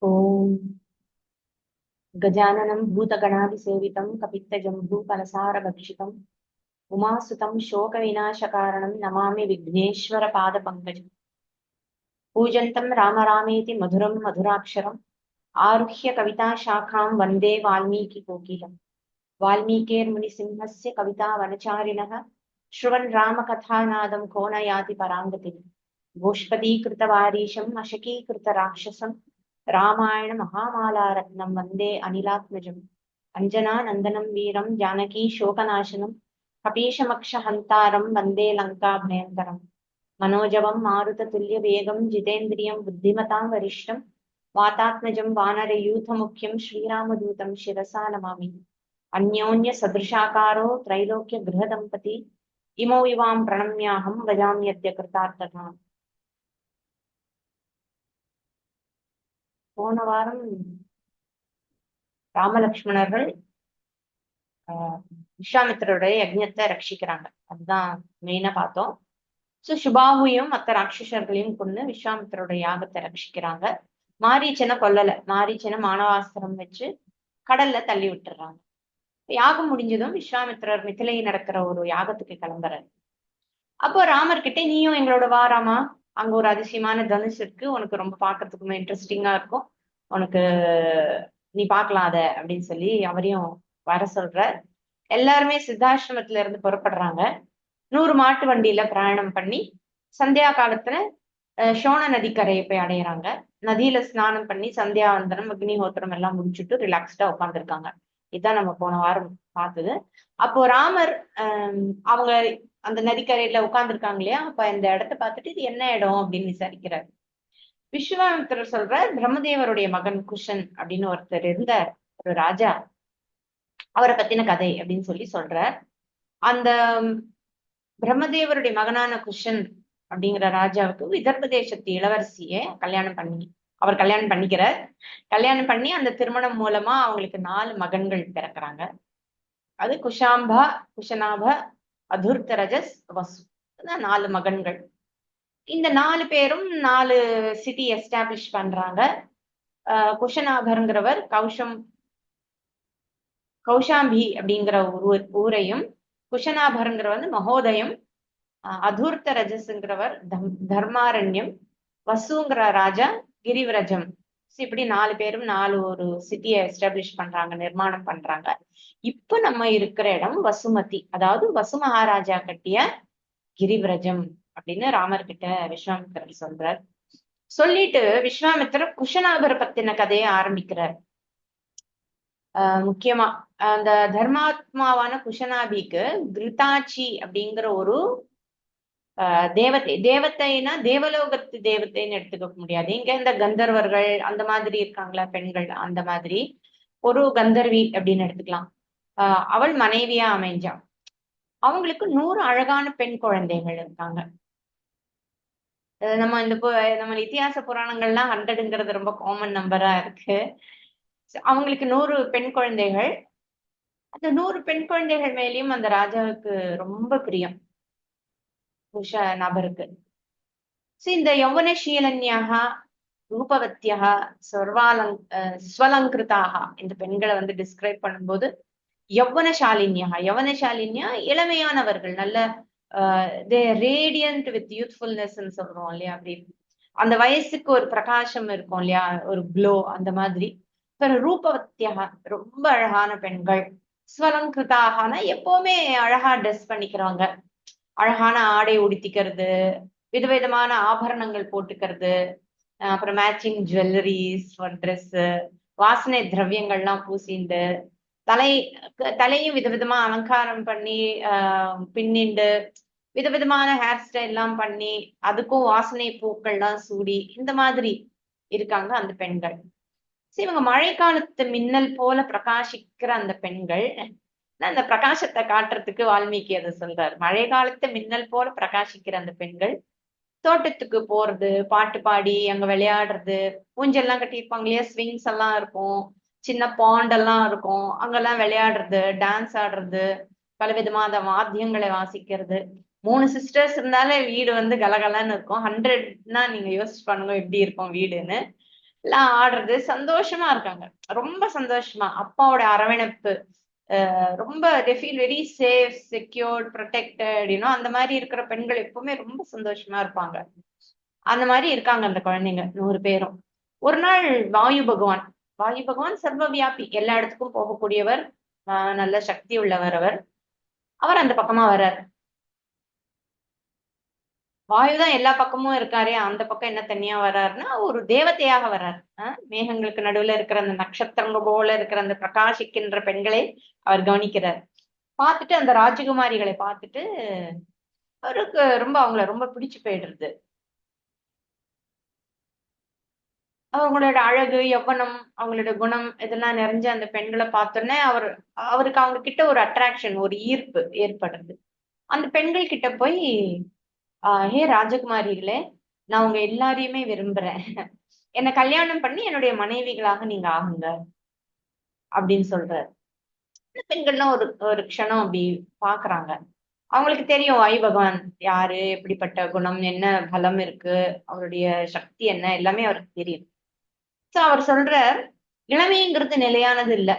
ॐ गजाननं भूतगणादिसेवितं कपित्तजम्बूफलसारभक्षितम् उमासुतं शोकविनाशकारणं नमामि विघ्नेश्वरपादपङ्कजम् पूजन्तं राम रामेति मधुरं मधुराक्षरम् आरुह्य कविताशाखां वन्दे वाल्मीकिकोकिलम् वाल्मीकिर्मुनिसिंहस्य कवितावनचारिणः शृण्वन् रामकथानादं को न याति पराङ्गतिम् गोष्पदीकृतवारीशम् अशकीकृतराक्षसम् रामायण महामालारत्नं वन्दे अनिलात्मजम् अञ्जनानन्दनं वीरं जानकी शोकनाशनं कपीशमक्षहन्तारं वन्दे लङ्काभयङ्करम् मनोजवं मारुततुल्यवेगं जितेन्द्रियं बुद्धिमतां वरिष्ठं वातात्मजं वानरयूथमुख्यं श्रीरामदूतं शिरसा नमामि अन्योन्यसदृशाकारो त्रैलोक्यगृहदम्पती इमौ इवां प्रणम्याहं भजाम्यद्य कृतार्थताम् போன வாரம் ராமலக்ஷ்மணர்கள் விஸ்வாமித்திரருடைய யஜ்ஞத்தை ரட்சிக்கிறாங்க. அதுதான் மெயினா பார்த்தோம். சுபாஹுவையும் மற்ற ராட்சசர்களையும் கொண்டு விஸ்வாமித்திரருடைய யாகத்தை ரட்சிக்கிறாங்க. மாரீச்சனை கொல்லல, மாரீச்சனை மானவாஸ்திரம் வச்சு கடல்ல தள்ளி விட்டுறாங்க. யாகம் முடிஞ்சதும் விஸ்வாமித்திரர் மிथिலை நடக்கிற ஒரு யாகத்துக்கு கிளம்புறாரு. அப்போ ராமர்கிட்ட நீயும் எங்களோட வாராமா, அங்க ஒரு அதிசயமான தனுஷ் இருக்கு, உனக்கு ரொம்ப பாக்குறதுக்குமே இன்ட்ரெஸ்டிங்கா இருக்கும், உனக்கு நீ பாக்கலாம் அத அப்படின்னு சொல்லி அவரையும் வர சொல்ற. எல்லாருமே சித்தாசிரமத்துல இருந்து புறப்படுறாங்க. 100 மாட்டு வண்டியில பிரயாணம் பண்ணி சந்தியா காலத்துல சோழ நதிக்கரையை போய் அடையிறாங்க. நதியில ஸ்நானம் பண்ணி சந்தியாவந்தனம் அக்னிஹோத்திரம் எல்லாம் முடிச்சுட்டு ரிலாக்ஸ்டா உட்காந்துருக்காங்க. இதுதான் நம்ம போன வாரம் பார்த்தது. அப்போ ராமர் அவங்க அந்த நதிக்கரையில உட்கார்ந்துருக்காங்க இல்லையா, அப்ப இந்த இடத்த பார்த்துட்டு இது என்ன இடம் அப்படின்னு விசாரிக்கிறார். விஸ்வாமித்திரர் சொல்ற, பிரம்மதேவருடைய மகன் குஷன் அப்படின்னு ஒருத்தர் இருந்த ஒரு ராஜா, அவரை பத்தின கதை அப்படின்னு சொல்லி சொல்றார். அந்த பிரம்மதேவருடைய மகனான குஷன் அப்படிங்கிற ராஜாவுக்கு விதர்ப தேசத்து இளவரசிய அவர் கல்யாணம் பண்ணிக்கிறார். கல்யாணம் பண்ணி அந்த திருமணம் மூலமா அவங்களுக்கு 4 மகன்கள் பிறக்கிறாங்க. அது குஷாம்பா, குஷனாப, அதுர்த்தரஜஸ், வசு, 4 மகன்கள். இந்த 4 பேரும் 4 சிட்டி எஸ்டாப்ளிஷ் பண்றாங்க. குஷனாபருங்கிறவர் கௌஷாம்பி அப்படிங்கிற ஊரையும், குஷனாபருங்கிறவர் மகோதயம், அதூர்த்த ரஜஸ்ங்கிறவர் தர்மாரண்யம், வசுங்கிற ராஜா கிரிவிரஜம். இப்படி 4 பேரும் 4 ஒரு சிட்டியை எஸ்டாப்ளிஷ் பண்றாங்க, நிர்மாணம் பண்றாங்க. இப்ப நம்ம இருக்கிற இடம் வசுமதி, அதாவது வசு மகாராஜா கட்டிய கிரிவிரஜம் அப்படின்னு ராமர் கிட்ட விஸ்வாமித்திரர் சொல்றார். சொல்லிட்டு விஸ்வாமித்திரர் குஷனாபரை பத்தின கதையை ஆரம்பிக்கிறார். முக்கியமா அந்த தர்மாத்மாவான குஷனாபிக்கு கிருதாச்சி அப்படிங்கிற ஒரு தேவத்தைனா தேவலோகத்து தேவத்தைன்னு எடுத்துக்க முடியாது. இங்க இந்த கந்தர்வர்கள் அந்த மாதிரி இருக்காங்களா பெண்கள், அந்த மாதிரி ஒரு கந்தர்வி அப்படின்னு எடுத்துக்கலாம். அவள் மனைவியா அமைஞ்சா. அவங்களுக்கு 100 அழகான பெண் குழந்தைகள் இருக்காங்க. நம்ம இத்தியாச புராணங்கள்லாம் 100ங்கிறது ரொம்ப காமன் நம்பரா இருக்கு. அவங்களுக்கு 100 பெண் குழந்தைகள். அந்த 100 பெண் குழந்தைகள் மேலேயும் அந்த ராஜாவுக்கு ரொம்ப பிரியம் நபருக்கு. இந்த யௌவனசீலன்யாக ரூபவத்தியாக ஸ்வலங்கிருதாக இந்த பெண்களை டிஸ்கிரைப் பண்ணும்போது யௌவனசாலின்யா இளமையானவர்கள், நல்ல ரேடியன்ட் வித் யூத்ஃபுல்னஸ் சொல்றோம் இல்லையா, அப்படி அந்த வயசுக்கு ஒரு பிரகாசம் இருக்கும் இல்லையா, ஒரு க்ளோ, அந்த மாதிரி. ரூபவத்தியாக ரொம்ப அழகான பெண்கள், ஸ்வலங்கிருதாகனா எப்பவுமே அழகா ட்ரெஸ் பண்ணிக்கிறாங்க, அழகான ஆடை உடுத்திக்கிறது, விதவிதமான ஆபரணங்கள் போட்டுக்கிறது, அப்புறம் மேட்சிங் ஜுவல்லரிஸ், ட்ரெஸ், வாசனை திரவியங்கள்லாம் பூசிண்டு, தலையும் விதவிதமா அலங்காரம் பண்ணி பின்னிண்டு, விதவிதமான ஹேர் ஸ்டைல் எல்லாம் பண்ணி, அதுக்கும் வாசனை பூக்கள்லாம் சூடி, இந்த மாதிரி இருக்காங்க அந்த பெண்கள். இவங்க மழைக்காலத்து மின்னல் போல பிரகாசிக்கிற அந்த பெண்கள். அந்த பிரகாசத்தை காட்டுறதுக்கு வால்மீகி அதை சொல்றாரு. மழை காலத்து மின்னல் போல பிரகாசிக்கிற அந்த பெண்கள் தோட்டத்துக்கு போறது, பாட்டு பாடி அங்க விளையாடுறது, ஊஞ்செல்லாம் கட்டியிருப்பாங்க இல்லையா, ஸ்விங்ஸ் எல்லாம் இருக்கும், சின்ன பாண்டெல்லாம் இருக்கும், அங்கெல்லாம் விளையாடுறது, டான்ஸ் ஆடுறது, பலவிதமான வாத்தியங்களை வாசிக்கிறது. 3 சிஸ்டர்ஸ் இருந்தாலே வீடு கலகலன்னு இருக்கும். 100னா நீங்க யோசிச்சு பண்ணுங்க எப்படி இருக்கும் வீடுன்னு. எல்லாம் ஆடுறது சந்தோஷமா இருக்காங்க. ரொம்ப சந்தோஷமா அப்பாவோட அரவணைப்பு, ரொம்ப they feel very safe, secured, protected, அந்த மாதிரி இருக்கிற பெண்கள் எப்பவுமே ரொம்ப சந்தோஷமா இருப்பாங்க. அந்த மாதிரி இருக்காங்க அந்த குழந்தைங்க 100 பேரும். ஒரு நாள் வாயு பகவான், வாயு பகவான் சர்வ வியாபி, எல்லா இடத்துக்கும் போகக்கூடியவர், நல்ல சக்தி உள்ளவர் அவர். அவர் அந்த பக்கமா வர்றார். வாயுதான் எல்லா பக்கமும் இருக்காரே, அந்த பக்கம் என்ன தனியா வர்றாருன்னா ஒரு தேவதையாக வர்றார். மேகங்களுக்கு நடுவுல இருக்கிற அந்த நட்சத்திரங்க போல இருக்கிற அந்த பிரகாசிக்கின்ற பெண்களை அவர் கவனிக்கிறார். பார்த்துட்டு அந்த ராஜகுமாரிகளை பார்த்துட்டு அவருக்கு ரொம்ப அவங்கள ரொம்ப பிடிச்சு போயிடுறது. அவங்களோட அழகு, யவ்வனம், அவங்களோட குணம் இதெல்லாம் நிறைஞ்ச அந்த பெண்களை பார்த்தோன்னே அவருக்கு அவங்க கிட்ட ஒரு அட்ராக்ஷன், ஒரு ஈர்ப்பு ஏற்படுறது. அந்த பெண்கள் கிட்ட போய், ஹே ராஜகுமாரிகளே, நான் உங்க எல்லாரையுமே விரும்புறேன். என்னை கல்யாணம் பண்ணி என்னுடைய மனைவிகளாக நீங்க ஆகுங்க அப்படின்னு சொல்றாரு. இந்த பெண்கள்லாம் ஒரு ஒரு க்ஷணம் அப்படி பாக்குறாங்க. அவங்களுக்கு தெரியும் வாயு பகவான் யாரு, எப்படிப்பட்ட குணம், என்ன பலம் இருக்கு, அவருடைய சக்தி என்ன, எல்லாமே அவருக்கு தெரியும். சோ அவர் சொல்றார், இளமைங்கிறது நிலையானது இல்ல,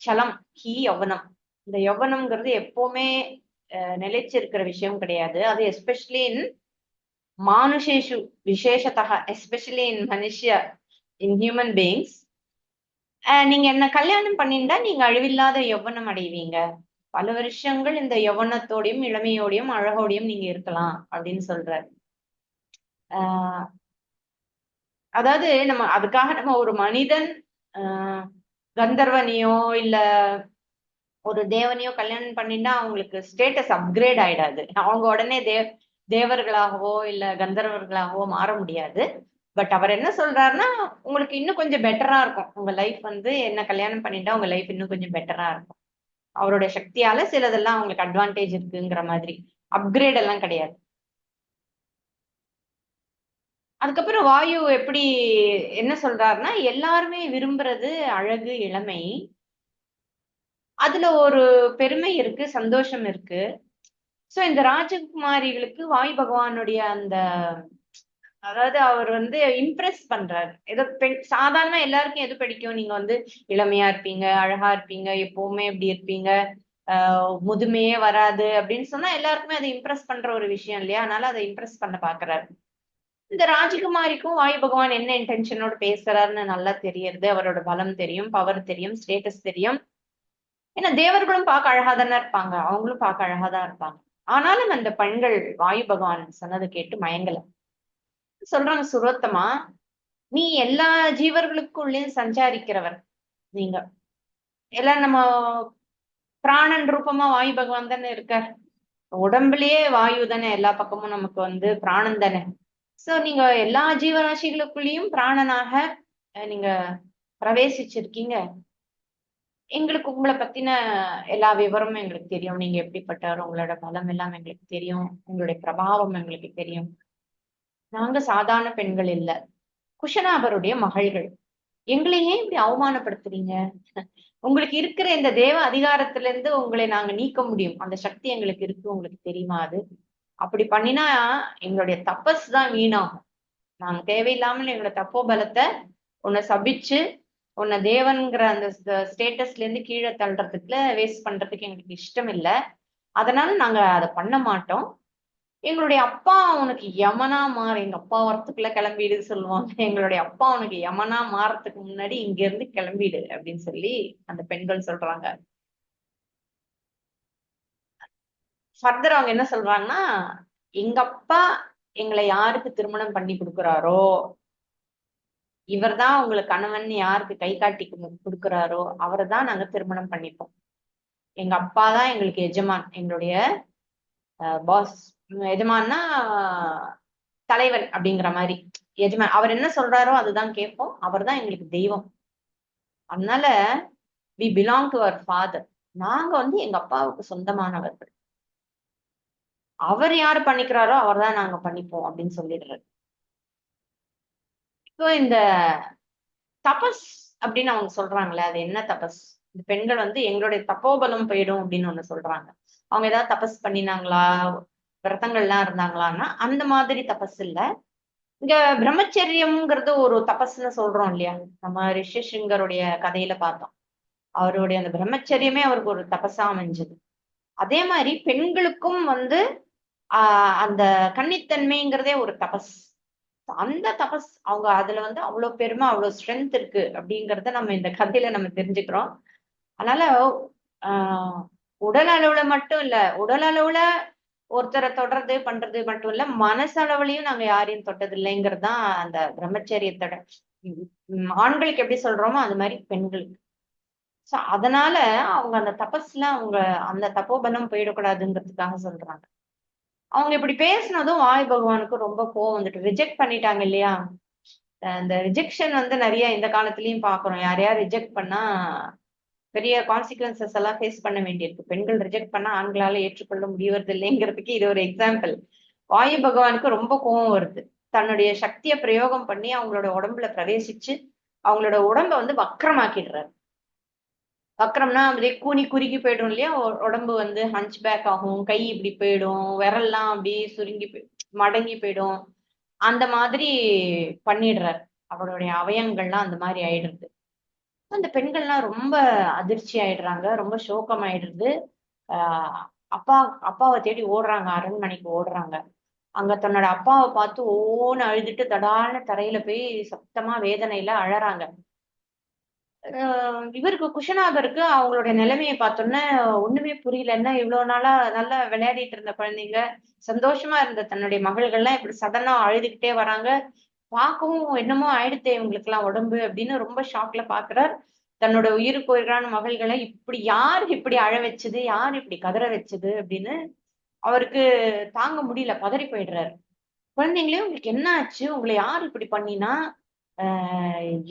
சலம் ஹி யௌவனம். இந்த யௌவனம்ங்கிறது எப்பவுமே நிலைச்சிருக்கிற விஷயம் கிடையாது. அது எஸ்பெஷலி இன் மானுஷேஷு, விசேஷத்தக எஸ்பெஷலி இன் மனுஷ்ய, இன் ஹியூமன் பீயிங்ஸ். நீங்க என்ன கல்யாணம் பண்ணிண்டா நீங்க அழிவில்லாத யௌவனம் அடைவீங்க. பல வருஷங்கள் இந்த யௌவனத்தோடையும் இளமையோடையும் அழகோடையும் நீங்க இருக்கலாம் அப்படின்னு சொல்றாரு. ஆஹ் அதாவது நம்ம அதுக்காக நம்ம ஒரு மனிதன், ஆஹ் கந்தர்வனையோ இல்ல ஒரு தேவனையோ கல்யாணம் பண்ணிட்டா அவங்களுக்கு ஸ்டேட்டஸ் அப்கிரேட் ஆயிடாது. அவங்க உடனே தேவர்களாகவோ இல்ல கந்தர்வர்களாகவோ மாற முடியாது. பட் அவர் என்ன சொல்றாருன்னா, உங்களுக்கு இன்னும் கொஞ்சம் பெட்டரா இருக்கும் உங்க லைஃப், என்ன கல்யாணம் பண்ணிட்டா உங்க லைஃப் இன்னும் கொஞ்சம் பெட்டரா இருக்கும். அவருடைய சக்தியால சிலதெல்லாம் அவங்களுக்கு அட்வான்டேஜ் இருக்குங்கிற மாதிரி, அப்கிரேட் எல்லாம் கிடையாது. அதுக்கப்புறம் வாயு எப்படி என்ன சொல்றாருன்னா, எல்லாருமே விரும்புறது அழகு, இளமை. அதுல ஒரு பெருமை இருக்கு, சந்தோஷம் இருக்கு. சோ இந்த ராஜகுமாரிகளுக்கு வாயு பகவானுடைய அந்த, அதாவது அவர் இம்ப்ரெஸ் பண்றாரு. ஏதோ பெண் சாதாரணமா எல்லாருக்கும் எது பிடிக்கும், நீங்க இளமையா இருப்பீங்க, அழகா இருப்பீங்க, எப்பவுமே இப்படி இருப்பீங்க, முதுமையே வராது அப்படின்னு சொன்னா எல்லாருக்குமே அதை இம்ப்ரெஸ் பண்ற ஒரு விஷயம் இல்லையா? அதனால அதை இம்ப்ரெஸ் பண்ண பாக்குறாரு. இந்த ராஜகுமாரிக்கும் வாயு பகவான் என்ன இன்டென்ஷனோட பேசுறாருன்னு நல்லா தெரியுது. அவரோட பலம் தெரியும், பவர் தெரியும், ஸ்டேட்டஸ் தெரியும். ஏன்னா தேவர்களும் பார்க்க அழகா தானே இருப்பாங்க, அவங்களும் பார்க்க அழகாதான் இருப்பாங்க. ஆனாலும் அந்த பெண்கள் வாயு பகவான் சொன்னதை கேட்டு மயங்கல. சொல்றாங்க, சுரோத்தமா, நீ எல்லா ஜீவர்களுக்குள்ளேயும் சஞ்சாரிக்கிறவர். நீங்க எல்லாம் நம்ம பிராணன் ரூபமா வாயு பகவான் தானே இருக்கார். உடம்புலயே வாயு தானே, எல்லா பக்கமும் நமக்கு பிராணன் தானே. சோ நீங்க எல்லா ஜீவராசிகளுக்குள்ளேயும் பிராணனாக நீங்க பிரவேசிச்சிருக்கீங்க. எங்களுக்கு உங்களை பத்தின எல்லா விவரமும் எங்களுக்கு தெரியும். நீங்க எப்படிப்பட்டவர், உங்களோட பலம் எல்லாம் எங்களுக்கு தெரியும், உங்களுடைய பிரபாவம் எங்களுக்கு தெரியும். நாங்க சாதாரண பெண்கள் இல்ல, குஷனாபருடைய மகள்கள். எங்களை ஏன் இப்படி அவமானப்படுத்துறீங்க? உங்களுக்கு இருக்கிற இந்த தேவ அதிகாரத்துல இருந்து உங்களை நாங்க நீக்க முடியும், அந்த சக்தி எங்களுக்கு இருக்கு, உங்களுக்கு தெரியுமா அது? அப்படி பண்ணினா எங்களுடைய தபஸ் தான் வீணாகும். நாங்க தேவையில்லாமல் எங்களோட தப்போ பலத்தை உன்னை சபிச்சு, உன்னை தேவன்கிற அந்த ஸ்டேட்டஸ்ல இருந்து கீழே தள்ளுறதுக்குல வேஸ்ட் பண்றதுக்கு எங்களுக்கு இஷ்டம் இல்லை. அதனால நாங்க அதை பண்ண மாட்டோம். எங்களுடைய அப்பா உனக்கு யமனா மாற, எங்க அப்பா வரத்துக்குள்ள கிளம்பிடு சொல்லுவாங்க. எங்களுடைய அப்பா உனக்கு யமனா மாறத்துக்கு முன்னாடி இங்க இருந்து கிளம்பிடு அப்படின்னு சொல்லி அந்த பெண்கள் சொல்றாங்க. ஃபர்தர் அவங்க என்ன சொல்றாங்கன்னா, எங்க அப்பா எங்களை யாருக்கு திருமணம் பண்ணி கொடுக்குறாரோ, இவர்தான் உங்களுக்கு கணவன் யாருக்கு கை காட்டி கொடுக்குறாரோ அவரை தான் நாங்க திருமணம் பண்ணிப்போம். எங்க அப்பா தான் எங்களுக்கு எஜமான், எங்களுடைய பாஸ். எஜமான்னா தலைவன் அப்படிங்கிற மாதிரி. எஜமான் அவர் என்ன சொல்றாரோ அதுதான் கேட்போம், அவர் தான் எங்களுக்கு தெய்வம். அதனால we belong to our father. நாங்க எங்க அப்பாவுக்கு சொந்தமானவர்கள். அவர் யாரு பண்ணிக்கிறாரோ அவர் தான் நாங்க பண்ணிப்போம் அப்படின்னு சொல்லிடுறது. இப்போ இந்த தபஸ் அப்படின்னு அவங்க சொல்றாங்களே, அது என்ன தபஸ்? இந்த பெண்கள் எங்களுடைய தப்போபலம் போயிடும் அப்படின்னு ஒண்ணு சொல்றாங்க. அவங்க ஏதாவது தபஸ் பண்ணினாங்களா, விரதங்கள்லாம் இருந்தாங்களான்னா அந்த மாதிரி தபஸ் இல்ல. இங்க பிரம்மச்சரியம்ங்கிறது ஒரு தபஸ்ன்னு சொல்றோம் இல்லையா? நம்ம ரிஷிசிங்கருடைய கதையில பார்த்தோம். அவருடைய அந்த பிரம்மச்சரியமே அவருக்கு ஒரு தபஸா அமைஞ்சது. அதே மாதிரி பெண்களுக்கும் வந்து அந்த கன்னித்தன்மைங்கிறதே ஒரு தபஸ். அந்த தபஸ் அவங்க அதுல வந்து அவ்வளவு பெருமை, அவ்வளவு ஸ்ட்ரென்த் இருக்கு அப்படிங்கறத நம்ம இந்த கதையில நம்ம தெரிஞ்சுக்கிறோம். அதனால ஆஹ் உடல் அளவுல மட்டும் இல்ல, உடல் அளவுல ஒருத்தரை தொடர்றது பண்றது மட்டும் இல்ல, மனசளவுலயும் நாங்க யாரையும் தொட்டது இல்லைங்கிறது தான் அந்த பிரம்மச்சரியத்தோட ஆண்களுக்கு எப்படி சொல்றோமோ அது மாதிரி பெண்களுக்கு. சோ அதனால அவங்க அந்த தபஸ்ல அவங்க அந்த தப்போபலம் போயிடக்கூடாதுங்கிறதுக்காக சொல்றாங்க. அவங்க இப்படி பேசினதும் வாயு பகவானுக்கு ரொம்ப கோவம் வந்துட்டு ரிஜெக்ட் பண்ணிட்டாங்க இல்லையா? அந்த ரிஜெக்ஷன் வந்து நிறைய இந்த காலத்திலயும் பாக்குறோம். யாரையா ரிஜெக்ட் பண்ணா பெரிய கான்சிக்வன்சஸ் எல்லாம் ஃபேஸ் பண்ண வேண்டியிருக்கு. பெண்கள் ரிஜெக்ட் பண்ணா ஆண்களால ஏற்றுக்கொள்ள முடியறது இல்லைங்கிறதுக்கு இது ஒரு எக்ஸாம்பிள். வாயு பகவானுக்கு ரொம்ப கோவம் வருது. தன்னுடைய சக்தியை பிரயோகம் பண்ணி அவங்களோட உடம்புல பிரவேசிச்சு அவங்களோட உடம்ப வந்து வக்ரமாக்கிடுறாரு. வக்ரம்னா அப்படியே கூனி குறுகி போயிடும் இல்லையா? உடம்பு வந்து ஹஞ்ச் பேக் ஆகும், கை இப்படி போயிடும், விரல்லாம் அப்படியே சுருங்கி மடங்கி போயிடும். அந்த மாதிரி பண்ணிடுறாரு. அவருடைய அவயங்கள்லாம் அந்த மாதிரி ஆயிடுறது. அந்த பெண்கள்லாம் ரொம்ப அதிர்ச்சி ஆயிடுறாங்க, ரொம்ப சோகம் ஆயிடுறது. ஆஹ் அப்பா அப்பாவை தேடி ஓடுறாங்க, அரண்மனைக்கு ஓடுறாங்க. அங்க தன்னோட அப்பாவை பார்த்து ஓன்னு அழுதுட்டு தடான தரையில போய் சத்தமா வேதனையில அழறாங்க. இவருக்கு குஷனாபருக்கு அவங்களுடைய நிலைமையை பார்த்தோன்னே ஒண்ணுமே புரியல. என்ன இவ்வளவு நாளா நல்லா விளையாடிட்டு இருந்த குழந்தைங்க, சந்தோஷமா இருந்த தன்னுடைய மகள்கள்லாம் இப்படி சடனா அழுதுகிட்டே வராங்க. பார்க்கவும் என்னமோ ஆயிடுத்தே இவங்களுக்கு எல்லாம் உடம்பு அப்படின்னு ரொம்ப ஷாக்ல பாக்குறார். தன்னோட உயிருக்கு உயிரான மகள்களை இப்படி யார் இப்படி அழ வச்சது, யார் இப்படி கதற வச்சது அப்படின்னு அவருக்கு தாங்க முடியல, பதறி போயிடுறாரு. குழந்தைங்களே உங்களுக்கு என்ன ஆச்சு, உங்களை யார் இப்படி பண்ணினா,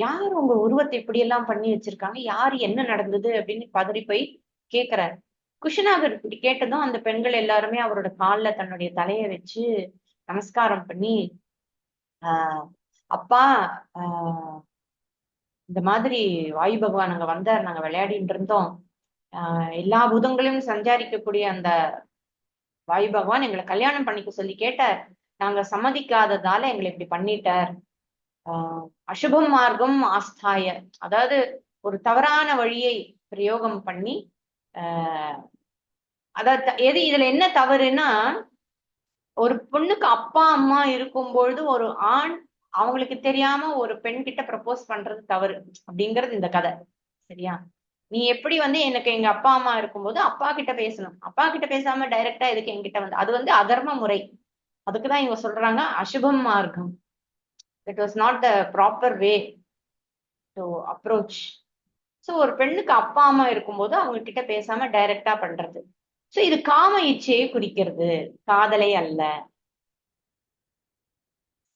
யார் உங்க உருவத்தை இப்படி எல்லாம் பண்ணி வச்சிருக்காங்க, யாரு என்ன நடந்தது அப்படின்னு பதறி போய் கேக்குறாரு. குஷினாகர் இப்படி கேட்டதும் அந்த பெண்கள் எல்லாருமே அவரோட கால்ல தன்னுடைய தலையை வச்சு நமஸ்காரம் பண்ணி, ஆஹ் அப்பா, ஆஹ் இந்த மாதிரி வாயு பகவான் அங்க வந்தார், நாங்க விளையாடிட்டு இருந்தோம். எல்லா பூதங்களையும் சஞ்சாரிக்கக்கூடிய அந்த வாயு பகவான் எங்களை கல்யாணம் பண்ணிக்க சொல்லி கேட்டார். நாங்க சம்மதிக்காததால எங்களை இப்படி பண்ணிட்டார். அசுபம் மார்க்கம் ஆஸ்தாய, அதாவது ஒரு தவறான வழியை பிரயோகம் பண்ணி, ஆஹ் அதாவது எது இதுல என்ன தவறுன்னா, ஒரு பொண்ணுக்கு அப்பா அம்மா இருக்கும் பொழுது ஒரு ஆண் அவங்களுக்கு தெரியாம ஒரு பெண் கிட்ட ப்ரப்போஸ் பண்றது தவறு அப்படிங்கிறது இந்த கதை. சரியா? நீ எப்படி வந்து எனக்கு எங்க அப்பா அம்மா இருக்கும்போது அப்பா கிட்ட பேசணும், அப்பா கிட்ட பேசாம டைரக்டா எதுக்கு என்கிட்ட வந்து, அது வந்து அதர்ம முறை. அதுக்குதான் இவங்க சொல்றாங்க அசுபம் மார்க்கம். It was not the proper way to approach. So ஒரு பெண்ணுக்கு அப்பா அம்மா இருக்கும்போது அவங்க கிட்ட பேசாம டைரக்டா பண்றது. சோ இது காம இச்சையை குறிக்கிறது, காதலை அல்ல.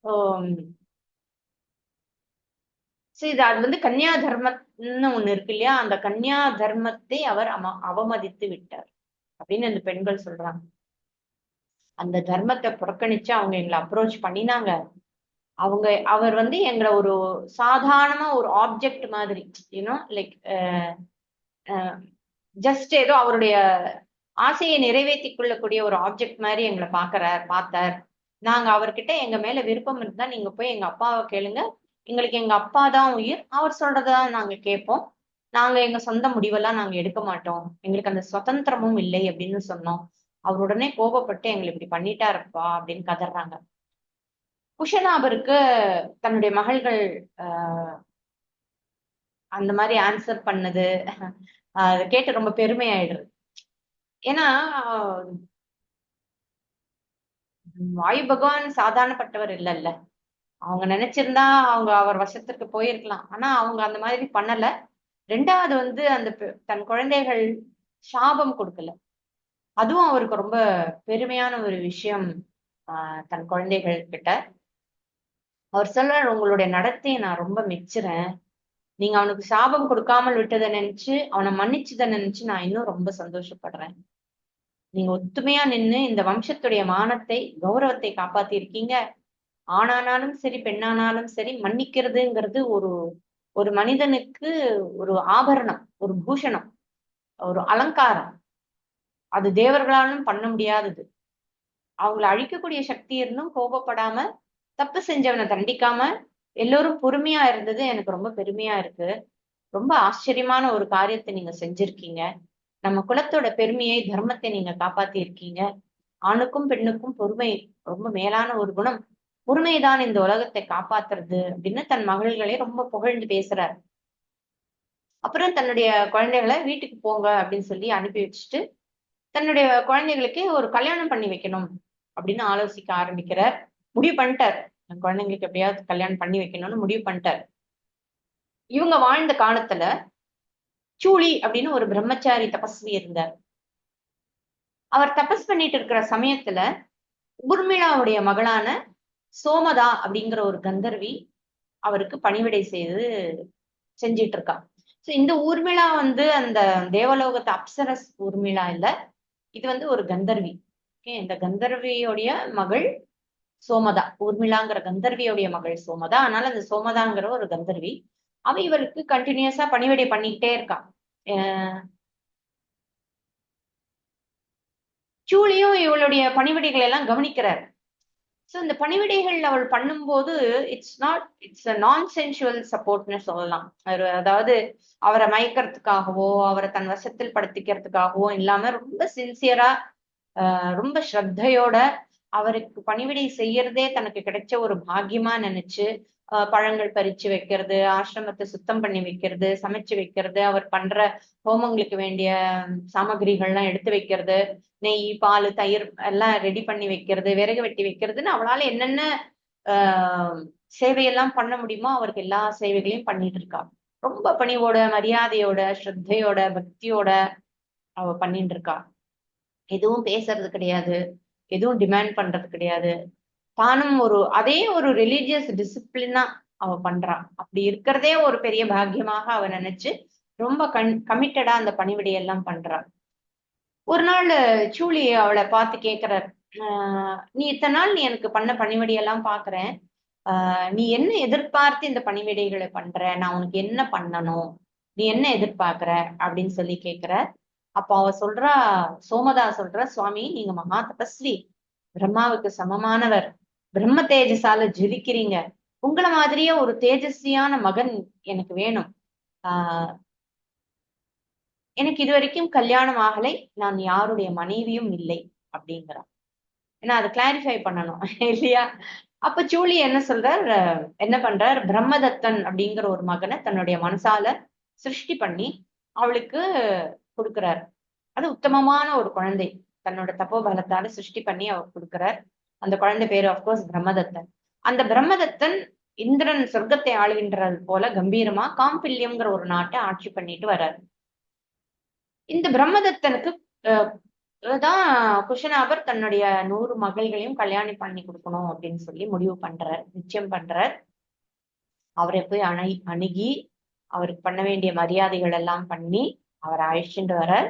சோ இது அது வந்து கன்னியா தர்மம்னு ஒண்ணு இருக்கு இல்லையா? அந்த கன்னியா தர்மத்தை அவர் அவமதித்து விட்டார் அப்படின்னு அந்த பெண்கள் சொல்றாங்க. அந்த தர்மத்தை புறக்கணிச்சு அவங்க எங்களை அப்ரோச் பண்ணினாங்க. அவர் வந்து எங்களை ஒரு சாதாரணமா ஒரு ஆப்ஜெக்ட் மாதிரி, யூனோ லைக் ஜஸ்ட் ஏதோ அவருடைய ஆசையை நிறைவேற்றிக் கொள்ளக்கூடிய ஒரு ஆப்ஜெக்ட் மாதிரி எங்களை பார்த்தார். நாங்க அவர்கிட்ட எங்க மேல விருப்பம் இருந்தா நீங்க போய் எங்க அப்பாவை கேளுங்க, எங்களுக்கு எங்க அப்பா தான் உயிர், அவர் சொல்றதான் நாங்க கேட்போம், நாங்க எங்க சொந்த முடிவெல்லாம் நாங்க எடுக்க மாட்டோம், எங்களுக்கு அந்த சுதந்திரமும் இல்லை அப்படின்னு சொன்னோம். அவர் உடனே கோபப்பட்டு எங்களை இப்படி பண்ணிட்டாருப்பா அப்படின்னு கதறாங்க. குஷனாபருக்கு தன்னுடைய மகள்கள் ஆஹ் அந்த மாதிரி ஆன்சர் பண்ணது அதை கேட்டு ரொம்ப பெருமையாயிடுது. ஏன்னா வாயு பகவான் சாதாரணப்பட்டவர் இல்லைல்ல. அவங்க நினைச்சிருந்தா அவங்க அவர் வசத்திற்கு போயிருக்கலாம், ஆனா அவங்க அந்த மாதிரி பண்ணல. ரெண்டாவது வந்து அந்த தன் குழந்தைகள் சாபம் கொடுக்கல, அதுவும் அவருக்கு ரொம்ப பெருமையான ஒரு விஷயம். தன் குழந்தைகள் கிட்ட அவர் சொல்றார், உங்களுடைய நடத்தையை நான் ரொம்ப மெச்சுறேன், நீங்க அவனுக்கு சாபம் கொடுக்காமல் விட்டதை நினைச்சு அவனை மன்னிச்சதை நினைச்சு நான் இன்னும் ரொம்ப சந்தோஷப்படுறேன். நீங்க ஒத்துமையா நின்னு இந்த வம்சத்துடைய மானத்தை கௌரவத்தை காப்பாத்தி இருக்கீங்க. ஆணானாலும் சரி பெண்ணானாலும் சரி மன்னிக்கிறதுங்கிறது ஒரு ஒரு மனிதனுக்கு ஒரு ஆபரணம், ஒரு பூஷணம், ஒரு அலங்காரம். அது தேவர்களாலும் பண்ண முடியாதது. அவங்களை அழிக்கக்கூடிய சக்தி இருந்தும் கோபப்படாம தப்பு செஞ்சவனை தண்டிக்காம எல்லோரும் பொறுமையா இருந்தது எனக்கு ரொம்ப பெருமையா இருக்கு. ரொம்ப ஆச்சரியமான ஒரு காரியத்தை நீங்க செஞ்சிருக்கீங்க. நம்ம குலத்தோட பெருமையை, தர்மத்தை நீங்க காப்பாத்தி இருக்கீங்க. ஆணுக்கும் பெண்ணுக்கும் பொறுமை ரொம்ப மேலான ஒரு குணம். பொறுமைதான் இந்த உலகத்தை காப்பாத்துறது அப்படின்னு தன் மகள்களை ரொம்ப புகழ்ந்து பேசுறார். அப்புறம் தன்னுடைய குழந்தைகளை வீட்டுக்கு போங்க அப்படின்னு சொல்லி அனுப்பி வச்சுட்டு தன்னுடைய குழந்தைகளுக்கு ஒரு கல்யாணம் பண்ணி வைக்கணும் அப்படின்னு ஆலோசிக்க ஆரம்பிக்கிறார். முடிவு பண்ணிட்டார். என் குழந்தைங்களுக்கு எப்படியாவது கல்யாணம் பண்ணி வைக்கணும்னு முடிவு பண்ணிட்டார். இவங்க வாழ்ந்த காலத்துல சூளி அப்படின்னு ஒரு பிரம்மச்சாரி தபஸ்வி இருந்தார். அவர் தபஸ் பண்ணிட்டு இருக்கிற சமயத்துல ஊர்மிளாவுடைய மகளான சோமதா அப்படிங்கிற ஒரு கந்தர்வி அவருக்கு பணிவிடை செய்து செஞ்சிட்டு இருக்கா. சோ இந்த ஊர்மிளா வந்து அந்த தேவலோகத்து அப்சரஸ் ஊர்மிளா இல்ல, இது வந்து ஒரு கந்தர்வி. ஓகே, இந்த கந்தர்வியோடைய மகள் சோமதா. ஊர்மிளாங்கிற கந்தர்வியோடைய மகள் சோமதா. அதனால அந்த சோமதாங்கிற ஒரு கந்தர்வி அவ இவருக்கு கண்டினியூஸா பணிவிடை பண்ணிக்கிட்டே இருக்கா. அஹ் சூழியும் இவளுடைய பணிவிடைகளை எல்லாம் கவனிக்கிறார். சோ இந்த பணிவிடைகள் அவள் பண்ணும்போது இட்ஸ் நான் சென்சுவல் சப்போர்ட்னு சொல்லலாம். அதாவது அவரை மயக்கிறதுக்காகவோ அவரை தன் வசத்தில் படுத்திக்கிறதுக்காகவோ இல்லாம ரொம்ப சின்சியரா ரொம்ப ஸ்ரத்தையோட அவருக்கு பணிவிடை செய்யறதே தனக்கு கிடைச்ச ஒரு பாக்கியமா நினைச்சு பழங்கள் பறிச்சு வைக்கிறது, ஆசிரமத்தை சுத்தம் பண்ணி வைக்கிறது, சமைச்சு வைக்கிறது, அவர் பண்ற ஹோமங்களுக்கு வேண்டிய சாமகிரிகள்லாம் எடுத்து வைக்கிறது, நெய் பால் தயிர் எல்லாம் ரெடி பண்ணி வைக்கிறது, விறகு வெட்டி வைக்கிறதுன்னு அவளால என்னென்ன ஆஹ் சேவையெல்லாம் பண்ண முடியுமோ அவருக்கு எல்லா சேவைகளையும் பண்ணிட்டு இருக்கா. ரொம்ப பணிவோட மரியாதையோட ஸ்ரத்தையோட பக்தியோட அவ பண்ணிட்டு இருக்கா. எதுவும் பேசுறது கிடையாது, எதுவும் டிமாண்ட் பண்றது கிடையாது. தானும் அதே ஒரு ரிலீஜியஸ் டிசிப்ளினா அவ பண்றா. அப்படி இருக்கிறதே ஒரு பெரிய பாக்கியமாக அவ நினைச்சு ரொம்ப கமிட்டடா அந்த பணிவிடையெல்லாம் பண்றா. ஒரு நாள் சூளி அவளை பார்த்து கேக்குறார், நீ இத்தனை நாள் நீ எனக்கு பண்ண பணிவிடையெல்லாம் பாக்குறேன், நீ என்ன எதிர்பார்த்து இந்த பணிவிடைகளை பண்ற, நான் உனக்கு என்ன பண்ணணும், நீ என்ன எதிர்பார்க்கிற அப்படின்னு சொல்லி கேக்குற. அப்ப அவ சொல்றா, சோமதா சொல்ற, சுவாமி நீங்க மகா தபஸ்வி, பிரம்மாவுக்கு சமமானவர், பிரம்ம தேஜஸால ஜொலிக்கிறீங்க, உங்களை மாதிரியே ஒரு தேஜஸ்வியான மகன் எனக்கு வேணும். ஆஹ் எனக்கு இது வரைக்கும் கல்யாணம் ஆகலை, நான் யாருடைய மனைவியும் இல்லை அப்படிங்கிறான். ஏன்னா அதை கிளாரிஃபை பண்ணணும் இல்லையா? அப்ப சூளி என்ன சொல்றார், என்ன பண்றார், பிரம்மதத்தன் அப்படிங்கிற ஒரு மகனை தன்னுடைய மனசால சிருஷ்டி பண்ணி அவளுக்கு கொடுக்கிறார். அது உத்தமமான ஒரு குழந்தை, தன்னோட தப்போபலத்தால சிருஷ்டி பண்ணி அவர் கொடுக்கிறார். அந்த குழந்தை பேரு அப்கோர்ஸ் பிரம்மதத்தன். அந்த பிரம்மதத்தன் இந்திரன் சொர்க்கத்தை ஆளுகின்றது போல கம்பீரமா காம்பில்யம்ங்கிற ஒரு நாட்டை ஆட்சி பண்ணிட்டு வர்றார். இந்த பிரம்மதத்தனுக்கு தான் குஷனாபர் தன்னுடைய 100 மகள்களையும் கல்யாணம் பண்ணி கொடுக்கணும் அப்படின்னு சொல்லி முடிவு பண்றார், நிச்சயம் பண்றார். அவரை போய் அணுகி அவருக்கு பண்ண வேண்டிய மரியாதைகள் எல்லாம் பண்ணி அவரை அழிச்சுட்டு வரார்.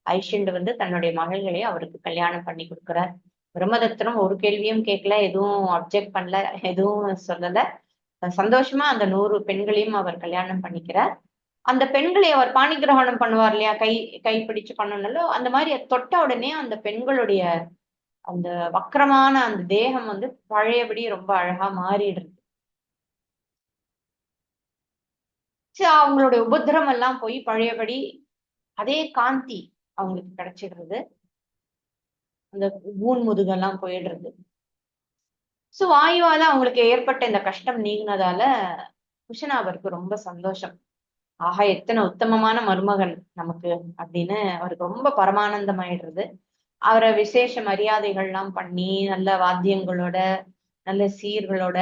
அழிச்சுண்டு வந்து தன்னுடைய மகள்களை அவருக்கு கல்யாணம் பண்ணி கொடுக்கிறார். பிரம்மதத்தனும் ஒரு கேள்வியும் கேட்கல, எதுவும் அப்செக்ட் பண்ணல, எதுவும் சொல்லல. சந்தோஷமா அந்த 100 பெண்களையும் அவர் கல்யாணம் பண்ணிக்கிறார். அந்த பெண்களை அவர் பாணி கிரகணம் பண்ணுவார் இல்லையா, கை பிடிச்சு பண்ணணும்ல, அந்த மாதிரி தொட்ட உடனே அந்த பெண்களுடைய அந்த வக்கரமான அந்த தேகம் வந்து பழையபடி ரொம்ப அழகா மாறிடுறது. சரி, அவங்களுடைய உபத்திரம் எல்லாம் போய் பழையபடி அதே காந்தி அவங்களுக்கு கிடைச்சிடுறது. அந்த ஊன் முதுகெல்லாம் போயிடுறது. சோ வாயுவால அவங்களுக்கு ஏற்பட்ட இந்த கஷ்டம் நீங்கினதால குஷனாபருக்கு ரொம்ப சந்தோஷம். ஆஹா, எத்தனை உத்தமமான மருமகன் நமக்கு அப்படின்னு அவருக்கு ரொம்ப பரமானந்தம் ஆயிடுறது. அவரை விசேஷ மரியாதைகள்லாம் பண்ணி நல்ல வாத்தியங்களோட நல்ல சீர்களோட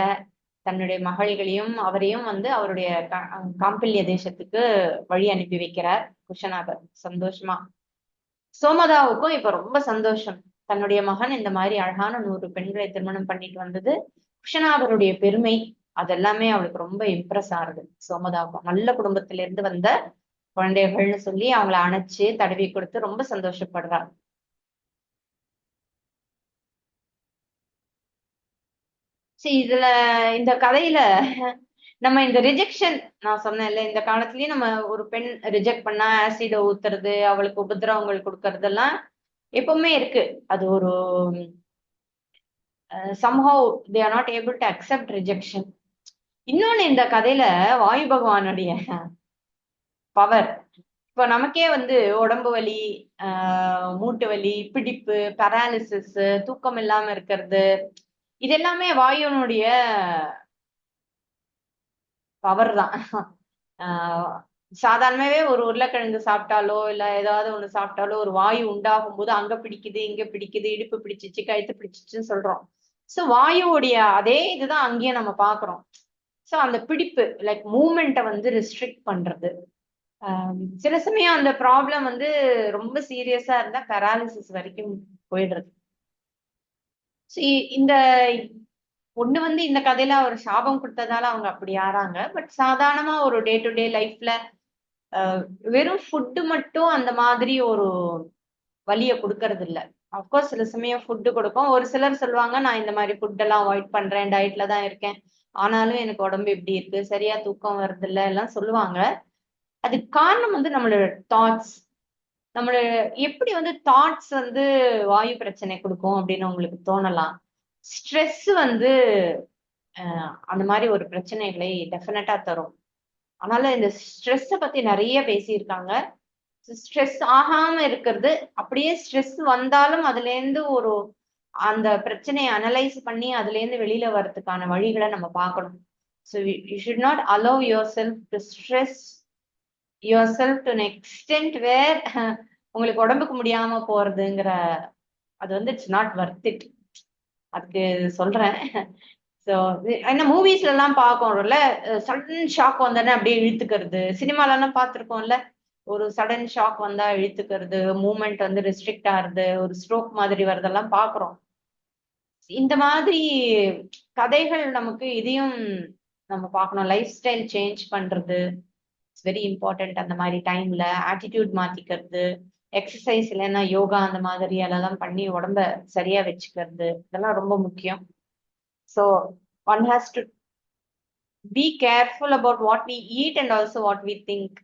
தன்னுடைய மகள்களையும் அவரையும் வந்து அவருடைய காம்பில்ய தேசத்துக்கு வழி அனுப்பி வைக்கிறார் குஷனாபர் சந்தோஷமா. சோமதாவுக்கும் இப்ப ரொம்ப சந்தோஷம், தன்னுடைய மகன் இந்த மாதிரி அழகான 100 பெண்களை திருமணம் பண்ணிட்டு வந்தது, குஷனாபருடைய பெருமை, அதெல்லாமே அவளுக்கு ரொம்ப இம்ப்ரெஸ் ஆகுது. சோமதாவுக்கும் நல்ல குடும்பத்தில இருந்து வந்த குழந்தைகள்னு சொல்லி அவங்கள அணைச்சு தடவி கொடுத்து ரொம்ப சந்தோஷப்படுறாள். சரி, இதுல இந்த கதையில நம்ம இந்த ரிஜெக்ஷன், நான் சொன்னேன்ல இந்த காலத்திலயும் நம்ம ஒரு பெண் ரிஜெக்ட் பண்ணா ஆசிட ஊத்துறது, அவளுக்கு உபதிரவங்கள் கொடுக்கறதெல்லாம் எப்பவுமே இருக்கு. அது ஒரு somehow they are not able to accept rejection. இன்னொன்னு இந்த கதையில வாயு பகவானுடைய பவர். இப்போ நமக்கே உடம்பு வலி, மூட்டு வலி, பிடிப்பு, பேராலிசிஸ், தூக்கம் இல்லாம இருக்கிறது, இது எல்லாமே வாயுனுடைய பவர் தான். சாதாரணமாவே ஒரு உருளைக்கிழங்கு சாப்பிட்டாலோ இல்ல ஏதாவது ஒண்ணு சாப்பிட்டாலோ ஒரு வாயு உண்டாகும் போது அங்க பிடிக்குது, இங்க பிடிக்குது, இடுப்பு பிடிச்சிச்சு, கழுத்து பிடிச்சிச்சுன்னு சொல்றோம். சோ வாயுவுடைய அதே இதுதான் அங்கேயும் நம்ம பாக்குறோம். சோ அந்த பிடிப்பு லைக் மூமெண்ட்டை ரெஸ்ட்ரிக்ட் பண்றது. சில சமயம் அந்த ப்ராப்ளம் ரொம்ப சீரியஸா இருந்தா பேராலிசிஸ் வரைக்கும் போயிடுறது. இந்த ஒண்ணு இந்த கதையில அவர் சாபம் கொடுத்ததால அவங்க அப்படி ஆறாங்க. பட் சாதாரணமா ஒரு டே டு டே லைஃப்ல வெறும் ஃபுட்டு மட்டும் அந்த மாதிரி ஒரு வலிய கொடுக்கறது இல்ல. அப்கோர்ஸ் சில சமயம் ஃபுட்டு கொடுக்கும். ஒரு சிலர் சொல்லுவாங்க, நான் இந்த மாதிரி ஃபுட் எல்லாம் அவாய்ட் பண்றேன், டயட்ல தான் இருக்கேன், ஆனாலும் எனக்கு உடம்பு இப்படி இருக்கு, சரியா தூக்கம் வருது இல்ல எல்லாம் சொல்லுவாங்க. அதுக்கு காரணம் நம்மளோட தாட்ஸ். நம்மளோட எப்படி தாட்ஸ் வாயு பிரச்சனை கொடுக்கும் அப்படின்னு உங்களுக்கு தோணலாம். ஸ்ட்ரெஸ் அந்த மாதிரி ஒரு பிரச்சனைகளை டெஃபினட்டா தரும். அதனால இந்த ஸ்ட்ரெஸ் பத்தி நிறைய பேசியிருக்காங்க. ஸ்ட்ரெஸ் ஆகாம இருக்கிறது, அப்படியே ஸ்ட்ரெஸ் வந்தாலும் அதுல இருந்து அந்த பிரச்சனையை அனலைஸ் பண்ணி அதுல இருந்து வெளியில வர்றதுக்கான வழிகளை நம்ம பார்க்கணும். So you should not allow your self to stress your self to an extent வேர் உங்களுக்கு உடம்புக்கு முடியாம போறதுங்கிற அது இட்ஸ் நாட் வர்த் இட். அதுக்கு சொல்றேன். ஸோ என்ன மூவிஸ்ல எல்லாம் பார்க்கறோம்ல, சடன் ஷாக் வந்தோடனே அப்படியே இழுத்துக்கிறது. சினிமால எல்லாம் பார்த்திருக்கோம்ல, ஒரு சடன் ஷாக் வந்தா இழுத்துக்கிறது, மூமெண்ட் ரெஸ்ட்ரிக்ட் ஆகுறது, ஒரு ஸ்ட்ரோக் மாதிரி வரதெல்லாம் பாக்குறோம். இந்த மாதிரி கதைகள் நமக்கு இதையும் நம்ம பார்க்கணும். லைஃப் ஸ்டைல் சேஞ்ச் பண்றது இட்ஸ் வெரி இம்பார்ட்டன்ட். அந்த மாதிரி டைம்ல ஆட்டிடியூட் மாத்திக்கிறது, எக்ஸசைஸ் இல்லைன்னா யோகா அந்த மாதிரி எல்லாம் பண்ணி உடம்ப சரியா வச்சுக்கிறது, இதெல்லாம் ரொம்ப முக்கியம். So one has to be careful about what we eat and also what we think.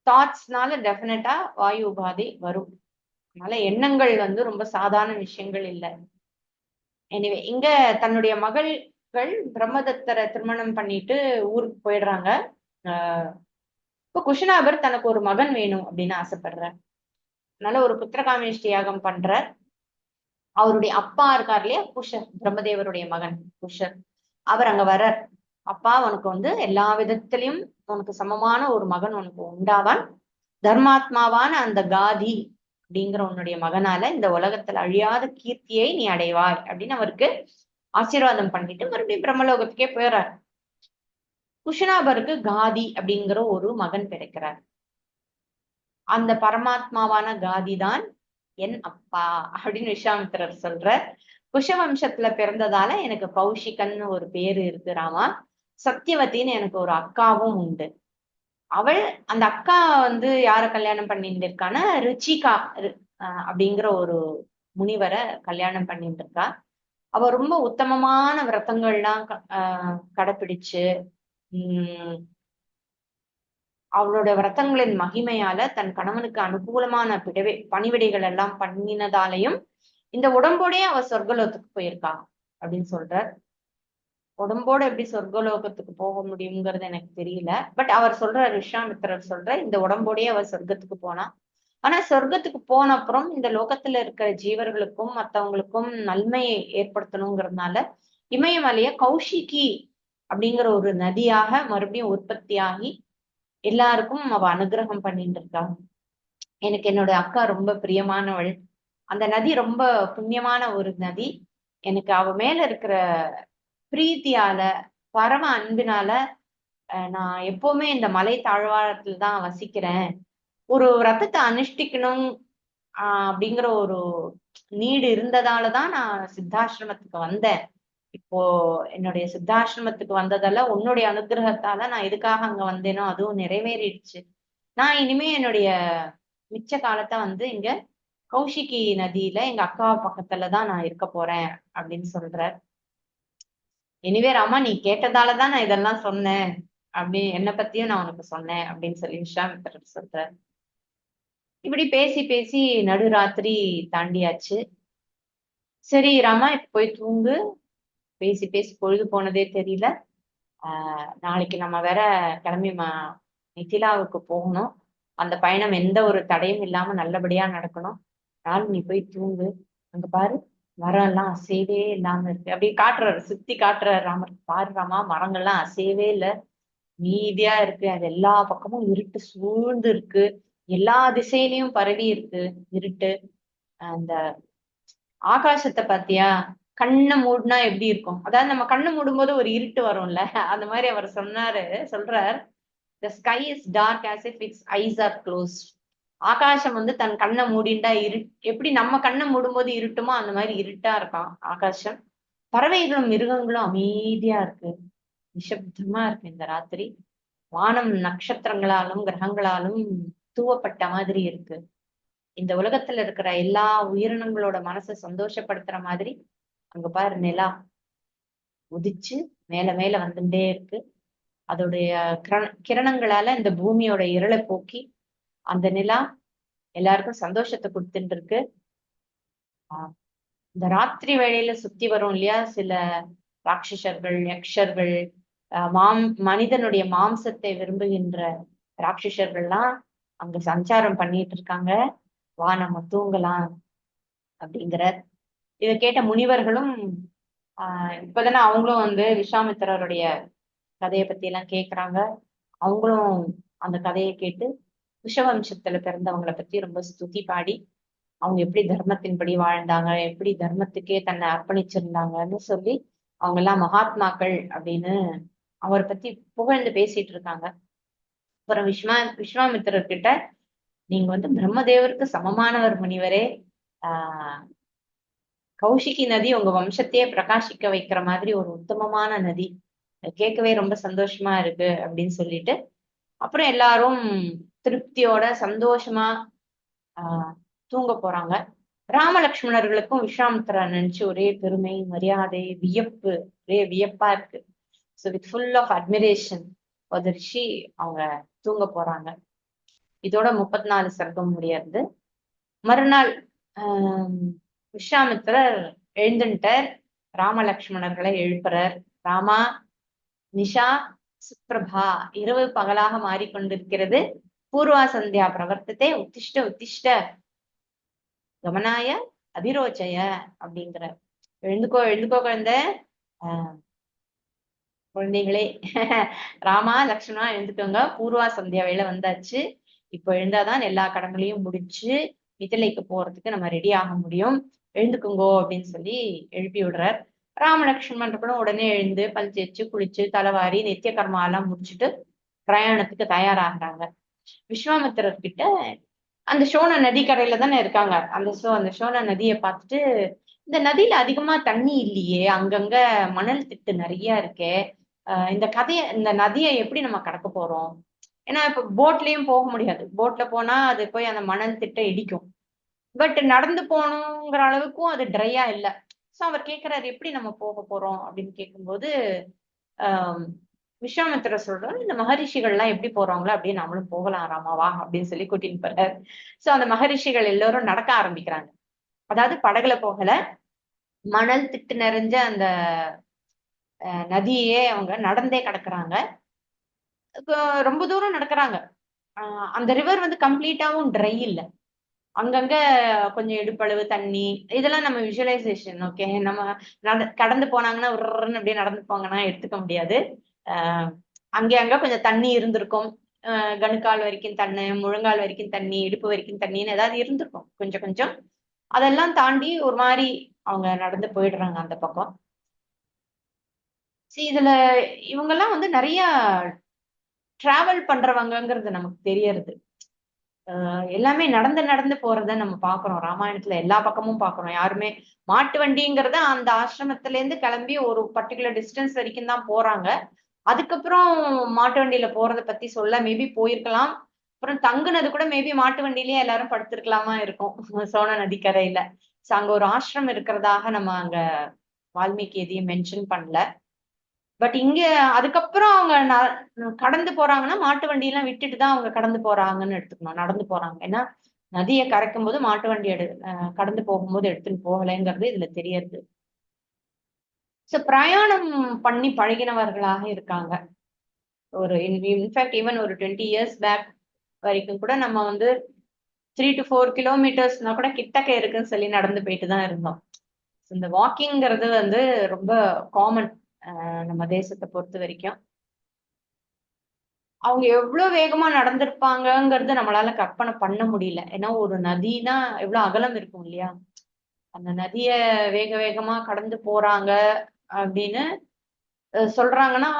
தாட்ஸ்னால டெஃபினட்டா வாயு உபாதை வரும். அதனால எண்ணங்கள் ரொம்ப சாதாரண விஷயங்கள் இல்லை. எனிவே இங்க தன்னுடைய மகள்கள் பிரம்மதத்தரை திருமணம் பண்ணிட்டு ஊருக்கு போயிடுறாங்க. இப்போ குஷனாபர் தனக்கு ஒரு மகன் வேணும் அப்படின்னு ஆசைப்படுறார். அதனால ஒரு புத்திரகாமேஷ்டி யாகம் பண்றார். அவருடைய அப்பா இருக்கார் இல்லையா, குஷர், பிரம்மதேவருடைய மகன் குஷர், அவர் அங்க வர்றார். அப்பா, உனக்கு எல்லா விதத்திலையும் உனக்கு சமமான ஒரு மகன் உனக்கு உண்டாவான். தர்மாத்மாவான அந்த காதி அப்படிங்கிற உன்னுடைய மகனால இந்த உலகத்துல அழியாத கீர்த்தியை நீ அடைவாய் அப்படின்னு அவருக்கு ஆசீர்வாதம் பண்ணிட்டு மறுபடியும் பிரம்மலோகத்துக்கே போயிடுறார். குஷனாபருக்கு காதி அப்படிங்கிற ஒரு மகன் பிறக்கிறார். அந்த பரமாத்மாவான காதி தான் என் அப்பா அப்படின்னு விஸ்வாமித்திரர் சொல்ற. குஷவம்சத்துல பிறந்ததால எனக்கு கௌஷிகன்னு ஒரு பேரு இருக்கு ராமா. சத்தியவத்தின்னு எனக்கு ஒரு அக்காவும் உண்டு. அவள் அந்த அக்கா யார கல்யாணம் பண்ணிட்டு இருக்கான்னா ருச்சிகா அப்படிங்கிற ஒரு முனிவரை கல்யாணம் பண்ணிட்டு இருக்கா. அவ ரொம்ப உத்தமமான விரதங்கள்லாம் கடைப்பிடிச்சு அவளோட விரதங்களின் மகிமையால தன் கணவனுக்கு அனுகூலமான பணிவிடைகள் எல்லாம் பண்ணினதாலையும் இந்த உடம்போடே அவ சொர்க்கலோகத்துக்கு போயிருக்கா அப்படின்னு சொல்றார். உடம்போட எப்படி சொர்க்கலோகத்துக்கு போக முடியுங்கிறது எனக்கு தெரியல. பட் அவர் சொல்றார், விஸ்வாமித்திரர் சொல்ற, இந்த உடம்போடயே அவர் சொர்க்கத்துக்கு போனா. ஆனா சொர்க்கத்துக்கு போன அப்புறம் இந்த லோகத்துல இருக்கிற ஜீவர்களுக்கும் மற்றவங்களுக்கும் நன்மையை ஏற்படுத்தணுங்கிறதுனால இமயமலைய கௌஷிகி அப்படிங்கிற ஒரு நதியாக மறுபடியும் உற்பத்தி ஆகி எல்லாருக்கும் அவ அனுகிரகம் பண்ணிட்டு இருக்கா. எனக்கு என்னோட அக்கா ரொம்ப பிரியமானவள். அந்த நதி ரொம்ப புண்ணியமான ஒரு நதி. எனக்கு அவ மேல இருக்கிற பிரீத்தியால, பரம அன்பினால நான் எப்பவுமே இந்த மலை தாழ்வாரத்துல தான் வசிக்கிறேன். ஒரு ரத்தத்தை அனுஷ்டிக்கணும் அப்படிங்கிற ஒரு நீடு இருந்ததாலதான் நான் சித்தாசிரமத்துக்கு வந்தேன். இப்போ என்னுடைய சித்தாசிரமத்துக்கு வந்ததெல்லாம் உன்னுடைய அனுகிரகத்தால நான் எதுக்காக அங்க வந்தேனோ அதுவும் நிறைவேறிடுச்சு. நான் இனிமே என்னுடைய மிச்ச காலத்தை இங்க கௌஷிகி நதியில எங்க அக்கா பக்கத்துலதான் நான் இருக்க போறேன் அப்படின்னு சொல்ற. எனிவே ராமா, நீ கேட்டதாலதான் நான் இதெல்லாம் சொன்னேன், அப்படி என்னை பத்தியும் நான் உனக்கு சொன்னேன் அப்படின்னு சொல்லி விஸ்வாமித்திரர் சொல்ற. இப்படி பேசி பேசி நடுராத்திரி தாண்டியாச்சு. சரி ராமா இப்ப போய் தூங்கு. பேசி பேசி பொழுது போனதே தெரியல. நாளைக்கு நம்ம வேற கிளம்பி மிथिलाவுக்கு போகணும். அந்த பயணம் எந்த ஒரு தடையும் இல்லாம நல்லபடியா நடக்கணும். அதனால நீ போய் தூங்கு. அங்க பாரு, மரம் எல்லாம் அசையவே இல்லாம இருக்கு. அப்படி காட்டுறாரு, சுத்தி காட்டுறாரு ராமர். பாரு ராமா, மரங்கள்லாம் அசையவே இல்ல, மீதியா இருக்கு. அது எல்லா பக்கமும் இருட்டு சூழ்ந்து இருக்கு. எல்லா திசையிலயும் பரவி இருக்கு இருட்டு. அந்த ஆகாசத்தை பாத்தியா? கண்ணை மூடுனா எப்படி இருக்கும்? அதாவது நம்ம கண்ணு மூடும் போது ஒரு இருட்டு வரும்ல, அந்த மாதிரி அவர் சொல்றார். The sky is dark as if its eyes are closed. ஆகாசம் வந்து தன் கண்ணை மூடிண்டா எப்படி நம்ம கண்ணை மூடும்போது இருட்டுமோ அந்த மாதிரி இருட்டா இருக்கான் ஆகாசம். பறவைகளும் மிருகங்களும் அமைதியா இருக்கு, நிசப்தமா இருக்கு இந்த ராத்திரி. வானம் நட்சத்திரங்களாலும் கிரகங்களாலும் தூவப்பட்ட மாதிரி இருக்கு. இந்த உலகத்துல இருக்கிற எல்லா உயிரினங்களோட மனசை சந்தோஷப்படுத்துற மாதிரி அங்க பாரு, நிலா உதிச்சு மேல மேல வந்துட்டே இருக்கு. அதோடைய கிரணங்களால இந்த பூமியோட இருளை போக்கி அந்த நிலா எல்லாருக்கும் சந்தோஷத்தை கொடுத்துட்டு இருக்கு. இந்த ராத்திரி வேளையில சுத்தி வரும் இல்லையா சில ராட்சசர்கள், யக்ஷர்கள், மனிதனுடைய மாம்சத்தை விரும்புகின்ற ராட்சசர்கள்லாம் அங்க சஞ்சாரம் பண்ணிட்டு இருக்காங்க. வா நம்ம தூங்கலாம் அப்படிங்கிற. இதை கேட்ட முனிவர்களும் இப்பதானே அவங்களும் வந்து விஸ்வாமித்திரருடைய கதையை பத்தி எல்லாம் கேக்குறாங்க. அவங்களும் அந்த கதையை கேட்டு விஷவம்சத்துல பிறந்தவங்களை பத்தி ரொம்ப ஸ்துதி பாடி அவங்க எப்படி தர்மத்தின்படி வாழ்ந்தாங்க, எப்படி தர்மத்துக்கே தன்னை அர்ப்பணிச்சிருந்தாங்கன்னு சொல்லி அவங்க எல்லாம் மகாத்மாக்கள் அப்படின்னு அவரை பத்தி புகழ்ந்து பேசிட்டு இருக்காங்க. அப்புறம் விஸ்வாமித்திரர் கிட்ட, நீங்க வந்து பிரம்மதேவருக்கு சமமானவர் முனிவரே. கௌஷிகி நதி உங்க வம்சத்தையே பிரகாசிக்க வைக்கிற மாதிரி ஒரு உத்தமமான நதி, கேட்கவே ரொம்ப சந்தோஷமா இருக்கு அப்படின்னு சொல்லிட்டு அப்புறம் எல்லாரும் திருப்தியோட சந்தோஷமா தூங்க போறாங்க. ராமலக்ஷ்மணர்களுக்கும் விஸ்வாமித்திரர் நினைச்சு ஒரே பெருமை, மரியாதை, வியப்பு, ஒரே வியப்பா இருக்கு. So with full of admiration ரிஷி அவங்க தூங்க போறாங்க. இதோட 34 சர்க்கம் முடியாது. மறுநாள் விஸ்வாமித்திரர் எழுந்துட்டார். ராமலக்ஷ்மணர்களை எழுப்புறார். ராமா, நிஷா சுப்ரபா, இரவு பகலாக மாறிக்கொண்டிருக்கிறது. பூர்வா சந்தியா பிரவர்த்தத்தை, உத்திஷ்ட உத்திஷ்ட கமனாய அபிரோச்சய அப்படிங்கிற. எழுந்துக்கோ எழுந்துக்கோ குழந்தை, குழந்தைகளே, ராமா லக்ஷ்மணா எழுந்துக்கோங்க, பூர்வா சந்தியா வேலை வந்தாச்சு. இப்போ எழுந்தாதான் எல்லா கடமைகளையும் முடிச்சு மிதிலைக்கு போறதுக்கு நம்ம ரெடி ஆக முடியும். எழுந்துக்குங்கோ அப்படின்னு சொல்லி எழுப்பி விடுறார். ராமலக்ஷ்மணர்களும் உடனே எழுந்து பல் தேய்ச்சு குளிச்சு தலைவாரி நித்திய கர்மா எல்லாம் முடிச்சுட்டு பிரயாணத்துக்கு தயாராகிறாங்க. விஸ்வாமித்திரர் கிட்ட அந்த சோன நதி கரையில தானே இருக்காங்க. அந்த சோன நதியை பார்த்துட்டு, இந்த நதியில அதிகமா தண்ணி இல்லையே, அங்கங்க மணல் திட்டு நிறைய இருக்கே, இந்த நதியை எப்படி நம்ம கடக்க போறோம்? ஏன்னா இப்ப போட்லயும் போக முடியாது. போட்ல போனா அது போய் அந்த மணல் திட்ட இடிக்கும். பட் நடந்து போகணுங்கிற அளவுக்கும் அது ட்ரையா இல்ல. சோ அவர் கேட்கிறாரு, எப்படி நம்ம போக போறோம் அப்படின்னு கேட்கும்போது ஆஹ் விஸ்வாமித்திரர் சொல்றாரு, இந்த மகரிஷிகள் எல்லாம் எப்படி போறாங்களோ அப்படியே நம்மளும் போகலாம் ராமாவா அப்படின்னு சொல்லி கூட்டின்னு போறாரு. சோ அந்த மகரிஷிகள் எல்லாரும் நடக்க ஆரம்பிக்கிறாங்க. அதாவது படகுல போகல, மணல் திட்டு நிறைஞ்ச அந்த நதியே அவங்க நடந்தே கடக்குறாங்க. ரொம்ப தூரம் நடக்கிறாங்க. அந்த ரிவர் வந்து கம்ப்ளீட்டாவும் ட்ரை இல்லை. அங்கங்க கொஞ்சம் இடுப்பளவு தண்ணி, இதெல்லாம் நம்ம விஷுவலைசேஷன். ஓகே, நம்ம கடந்து போனாங்கன்னா உருன்னு அப்படியே நடந்து போங்கன்னா எடுத்துக்க முடியாது. அங்கே அங்க கொஞ்சம் தண்ணி இருந்திருக்கும். கணுக்கால் வரைக்கும் தண்ணி, முழங்கால் வரைக்கும் தண்ணி, இடுப்பு வரைக்கும் தண்ணின்னு ஏதாவது இருந்திருக்கும் கொஞ்சம் கொஞ்சம். அதெல்லாம் தாண்டி ஒரு மாதிரி அவங்க நடந்து போயிடுறாங்க அந்த பக்கம். இதுல இவங்கெல்லாம் வந்து நிறைய டிராவல் பண்றவங்கிறது நமக்கு தெரியறது. எல்லாமே நடந்து நடந்து போறத நம்ம பாக்குறோம். ராமாயணத்துல எல்லா பக்கமும் பாக்குறோம். யாருமே மாட்டு வண்டிங்கிறத அந்த ஆசிரமத்துல இருந்து கிளம்பி ஒரு பர்டிகுலர் டிஸ்டன்ஸ் வரைக்கும் தான் போறாங்க. அதுக்கப்புறம் மாட்டு வண்டியில போறதை பத்தி சொல்ல மேபி போயிருக்கலாம். அப்புறம் தங்குனது கூட மேபி மாட்டு வண்டியிலேயே எல்லாரும் படுத்திருக்கலாமா இருக்கும் சோன நதிக்கரையில. சோ அங்க ஒரு ஆசிரமம் இருக்கிறதாக நம்ம அங்க வால்மீகி எதையும் மென்ஷன் பண்ணல. பட் இங்க அதுக்கப்புறம் அவங்க கடந்து போறாங்கன்னா மாட்டு வண்டியெல்லாம் விட்டுட்டு தான் அவங்க கடந்து போறாங்கன்னு எடுத்துக்கணும். நடந்து போறாங்க. ஏன்னா நதியை கரைக்கும் போது மாட்டு வண்டி கடந்து போகும்போது எடுத்துன்னு போகலைங்கிறது இதுல தெரியறது. சோ பிரயாணம் பண்ணி பழகினவர்களாக இருக்காங்க. ஒரு இன்ஃபேக்ட் ஈவன் ஒரு 20 இயர்ஸ் பேக் வரைக்கும் கூட நம்ம வந்து 3 to 4 கிலோமீட்டர்ஸ்னா கூட கிட்டக்க இருக்குன்னு சொல்லி நடந்து போயிட்டு தான் இருந்தோம். இந்த வாக்கிங்கிறது வந்து ரொம்ப காமன் நம்ம தேசத்தை பொறுத்த வரைக்கும். அவங்க எவ்வளவு வேகமா நடந்திருப்பாங்கங்கிறது நம்மளால கற்பனை பண்ண முடியல. ஏன்னா ஒரு நதினா எவ்வளவு அகலம் இருக்கும் இல்லையா? அந்த நதிய வேக வேகமா கடந்து போறாங்க அப்படின்னு சொல்றாங்கன்னா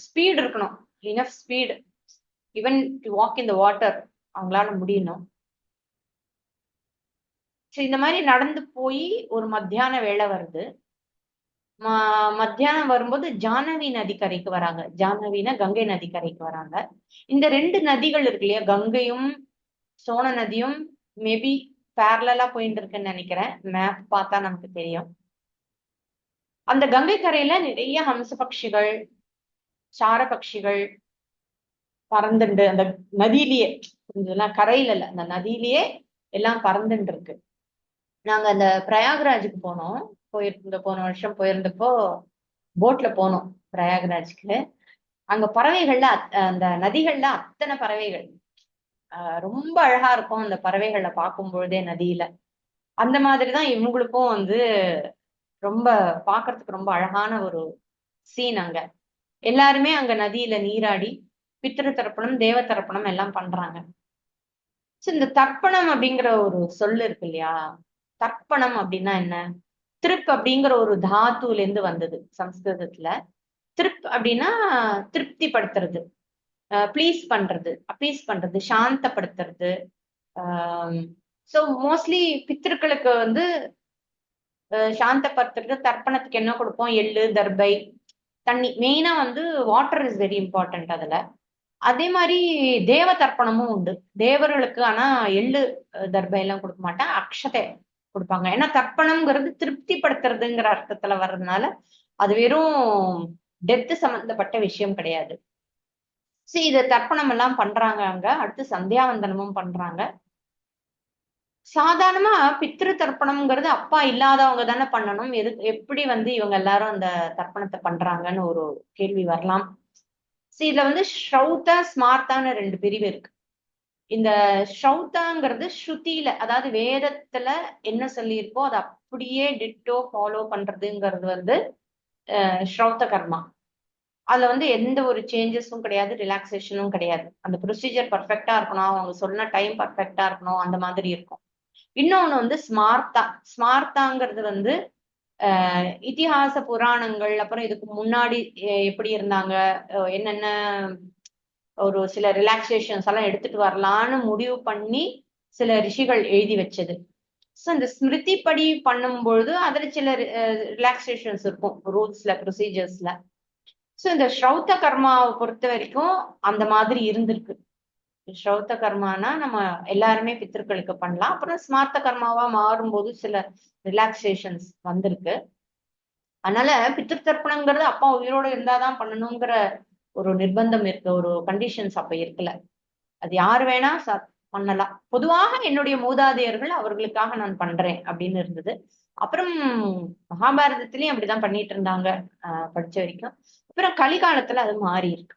ஸ்பீட் இருக்கணும். Enough speed even to walk in the water அவங்களால முடியணும். சரி, இந்த மாதிரி நடந்து போய் ஒரு மத்தியான வேளை வருது. மத்தியானம் வரும்போது ஜானவி நதிக்கரைக்கு வராங்க. ஜானவினா கங்கை நதிக்கரைக்கு வராங்க. இந்த 2 நதிகள் இருக்கு இல்லையா? கங்கையும் சோன நதியும் மேபி பேரலா போயிட்டு இருக்குன்னு நினைக்கிறேன். மேப் பார்த்தா நமக்கு தெரியும். அந்த கங்கை கரையில நிறைய ஹம்ச பட்சிகள், சார பட்சிகள் பறந்துண்டு அந்த நதியிலேயே, இதெல்லாம் கரையில இல்ல, அந்த நதியிலேயே எல்லாம் பறந்துட்டு இருக்கு. நாங்க அந்த பிரயாக்ராஜுக்கு போனோம். போன வருஷம் போயிருந்தப்போ போட்ல போனோம் பிரயாக்ராஜ்க்கு. அங்க பறவைகள்ல அந்த நதிகள்ல அத்தனை பறவைகள் ரொம்ப அழகா இருக்கும். அந்த பறவைகளை பார்க்கும் பொழுதே நதியில அந்த மாதிரிதான் இவங்களுக்கும் வந்து ரொம்ப பாக்குறதுக்கு ரொம்ப அழகான ஒரு சீன். அங்க எல்லாருமே அங்க நதியில நீராடி பித்திரு தர்ப்பணம், தேவ தர்ப்பணம் எல்லாம் பண்றாங்க. இந்த தர்ப்பணம் அப்படிங்கிற ஒரு சொல்லு இருக்கு இல்லையா? தர்ப்பணம் அப்படின்னா என்ன? திருப் அப்படிங்கிற ஒரு தாத்துல இருந்து வந்தது சம்ஸ்கிருதத்துல. திருப் அப்படின்னா திருப்தி படுத்துறது, ப்ளீஸ் பண்றது, அப்பீஸ் பண்றது, சாந்தப்படுத்துறது. சோ மோஸ்ட்லி பித்திருக்களுக்கு வந்து சாந்தப்படுத்துறது, தர்ப்பணத்துக்கு என்ன கொடுப்போம்? எள்ளு, தர்பை, தண்ணி. மெயினா வந்து வாட்டர் இஸ் வெரி இம்பார்ட்டன்ட் அதுல. அதே மாதிரி தேவ தர்ப்பணமும் உண்டு. தேவர்களுக்கு ஆனா எள்ளு தர்பை எல்லாம் கொடுக்க மாட்டேன், அக்ஷதை கொடுப்பாங்க. ஏன்னா தர்ப்பணம்ங்கிறது திருப்திப்படுத்துறதுங்கிற அர்த்தத்துல வர்றதுனால அது வெறும் டெத்து சம்பந்தப்பட்ட விஷயம் கிடையாது. சரி, இத தர்ப்பணம் எல்லாம் பண்றாங்க அங்க. அடுத்து சந்தியாவந்தனமும் பண்றாங்க. சாதாரணமா பித்ரு தர்ப்பணம்ங்கிறது அப்பா இல்லாதவங்க தானே பண்ணணும். எப்படி வந்து இவங்க எல்லாரும் அந்த தர்ப்பணத்தை பண்றாங்கன்னு ஒரு கேள்வி வரலாம். சரி, இதுல வந்து ஸ்ரௌதா, ஸ்மார்த்தான்னு 2 பிரிவு இருக்கு. இந்த ஸ்ரௌதாங்கிறது ஸ்ருதியில, அதாவது வேதத்துல என்ன சொல்லியிருக்கோ அதை அப்படியே டிட்டோ ஃபாலோ பண்றதுங்கிறது வந்து ஸ்ரௌத கர்மா. அதுல வந்து எந்த ஒரு சேஞ்சஸும் கிடையாது, ரிலாக்ஸேஷனும் கிடையாது. அந்த ப்ரொசீஜர் பர்ஃபெக்டா இருக்கணும், அவங்க சொன்ன டைம் பர்ஃபெக்டா இருக்கணும், அந்த மாதிரி இருக்கும். இன்னொன்னு வந்து ஸ்மார்த்தா. ஸ்மார்த்தாங்கிறது வந்து இதிகாச புராணங்கள், அப்புறம் இதுக்கு முன்னாடி எப்படி இருந்தாங்க, என்னென்ன ஒரு சில ரிலாக்ஸேஷன்ஸ் எல்லாம் எடுத்துட்டு வரலான்னு முடிவு பண்ணி சில ரிஷிகள் எழுதி வச்சது. ஸோ இந்த ஸ்மிருதி படி பண்ணும்பொழுது அதுல சில ரிலாக்ஸேஷன்ஸ் இருக்கும், ரூல்ஸ்ல, ப்ரொசீஜர்ஸ்ல. ஸோ இந்த ஸ்ரௌத்த கர்மாவை பொறுத்த வரைக்கும் அந்த மாதிரி இருந்திருக்கு. ஸ்ரௌத்த கர்மானா நம்ம எல்லாருமே பித்திருக்களுக்கு பண்ணலாம். அப்புறம் ஸ்மார்த்த கர்மாவா மாறும்போது சில ரிலாக்ஸேஷன்ஸ் வந்திருக்கு. அதனால பித்திரு தர்ப்பணங்கிறது அப்பா உயிரோட இருந்தாதான் பண்ணணுங்கிற ஒரு நிர்பந்தம் இருக்கு, ஒரு கண்டிஷன்ஸ் அப்ப இருக்குல்ல. அது யாரு வேணா பண்ணலாம். பொதுவாக என்னுடைய மூதாதையர்கள் அவர்களுக்காக நான் பண்றேன் அப்படின்னு இருந்தது. அப்புறம் மகாபாரதத்திலயும் அப்படிதான் பண்ணிட்டு இருந்தாங்க படிச்ச வரைக்கும். அப்புறம் கலிகாலத்துல அது மாறி இருக்கு.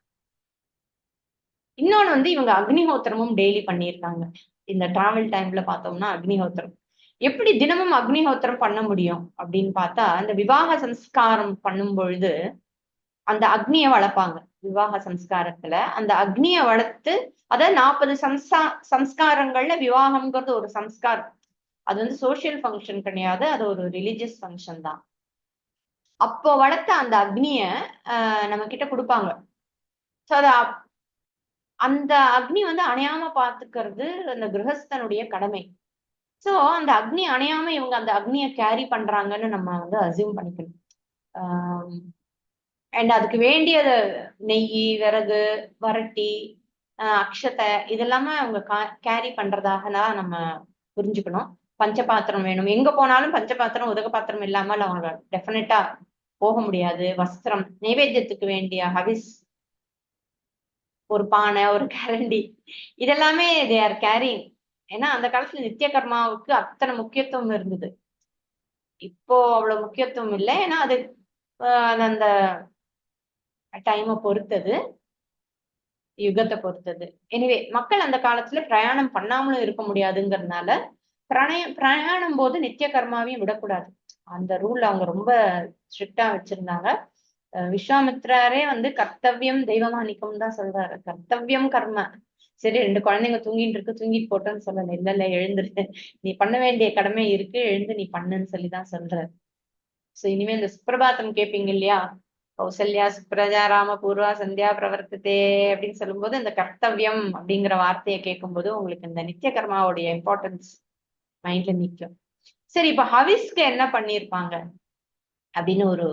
இன்னொன்னு வந்து இவங்க அக்னிஹோத்திரமும் டெய்லி பண்ணியிருக்காங்க. இந்த டிராவல் டைம்ல பார்த்தோம்னா அக்னிஹோத்திரம் எப்படி தினமும் அக்னிஹோத்திரம் பண்ண முடியும் அப்படின்னு பார்த்தா, இந்த விவாக சம்ஸ்காரம் பண்ணும் பொழுது அந்த அக்னியை வளர்ப்பாங்க. விவாக சம்ஸ்காரத்துல அந்த அக்னியை வளர்த்து, அதாவது 40 சம்ஸ்காரங்கள்ல விவாகம்ங்கிறது ஒரு சம்ஸ்காரம். அது வந்து சோசியல் ஃபங்க்ஷன் கிடையாது, அது ஒரு ரிலிஜியஸ் ஃபங்க்ஷன் தான். அப்போ வளர்த்த அந்த அக்னிய நம்ம கிட்ட கொடுப்பாங்க. சோ அந்த அக்னி வந்து அணையாம பாத்துக்கிறது அந்த கிரகஸ்தனுடைய கடமை. சோ அந்த அக்னி அணையாம இவங்க அந்த அக்னியை கேரி பண்றாங்கன்னு நம்ம வந்து அசியூம் பண்ணிக்கணும். அண்ட் அதுக்கு வேண்டியது நெய், விறகு, வரட்டி, அக்ஷதை, இதெல்லாமே அவங்க கேரி பண்றதாக தான் நம்ம புரிஞ்சுக்கணும். பஞ்சபாத்திரம் வேணும், எங்க போனாலும் பஞ்சபாத்திரம், உதக பாத்திரம் இல்லாமல் அவங்க டெஃபினட்டா போக முடியாது. வஸ்திரம், நைவேத்தியத்துக்கு வேண்டிய ஹவிஸ், ஒரு பானை, ஒரு கரண்டி, இதெல்லாமே தே ஆர் கேரிங். ஏன்னா அந்த காலத்துல நித்திய கர்மாவுக்கு அத்தனை முக்கியத்துவம் இருந்தது. இப்போ அவ்வளவு முக்கியத்துவம் இல்லை. ஏன்னா அது அந்த டைமை பொறுத்தது, யுகத்தை பொறுத்தது. எனிவே மக்கள் அந்த காலத்துல பிரயாணம் பண்ணாமலும் இருக்க முடியாதுங்கிறதுனால பிரயாணம் போது நித்திய கர்மாவையும் விடக்கூடாது. அந்த ரூல் அவங்க ரொம்ப ஸ்ட்ரிக்டா வச்சிருந்தாங்க. விஸ்வாமித்ரரே வந்து கர்த்தவியம் தெய்வமானிக்கம் தான் சொல்றாரு. கர்த்தவியம் கர்ம. சரி 2 குழந்தைங்க தூங்கிட்டு இருக்கு, தூங்கிட்டு போட்டோன்னு சொல்லல. இல்ல இல்ல எழுந்துரு, நீ பண்ண வேண்டிய கடமை இருக்கு, எழுந்து நீ பண்ணுன்னு சொல்லிதான் சொல்றாரு. சோ இனிமே இந்த சுப்பிரபாத்தம் கேட்பீங்க இல்லையா, கௌசல்யா சுப்ரஜா ராம பூர்வா சந்தியா பிரவர்த்ததே அப்படின்னு சொல்லும்போது இந்த கர்த்தவியம் அப்படிங்கிற வார்த்தையை கேட்கும்போது உங்களுக்கு இந்த நித்திய கர்மாவுடைய இம்பார்ட்டன்ஸ் மைண்ட்ல நிற்கும். சரி, இப்ப ஹவிஸ்க்கு என்ன பண்ணிருப்பாங்க அப்படின்னு ஒரு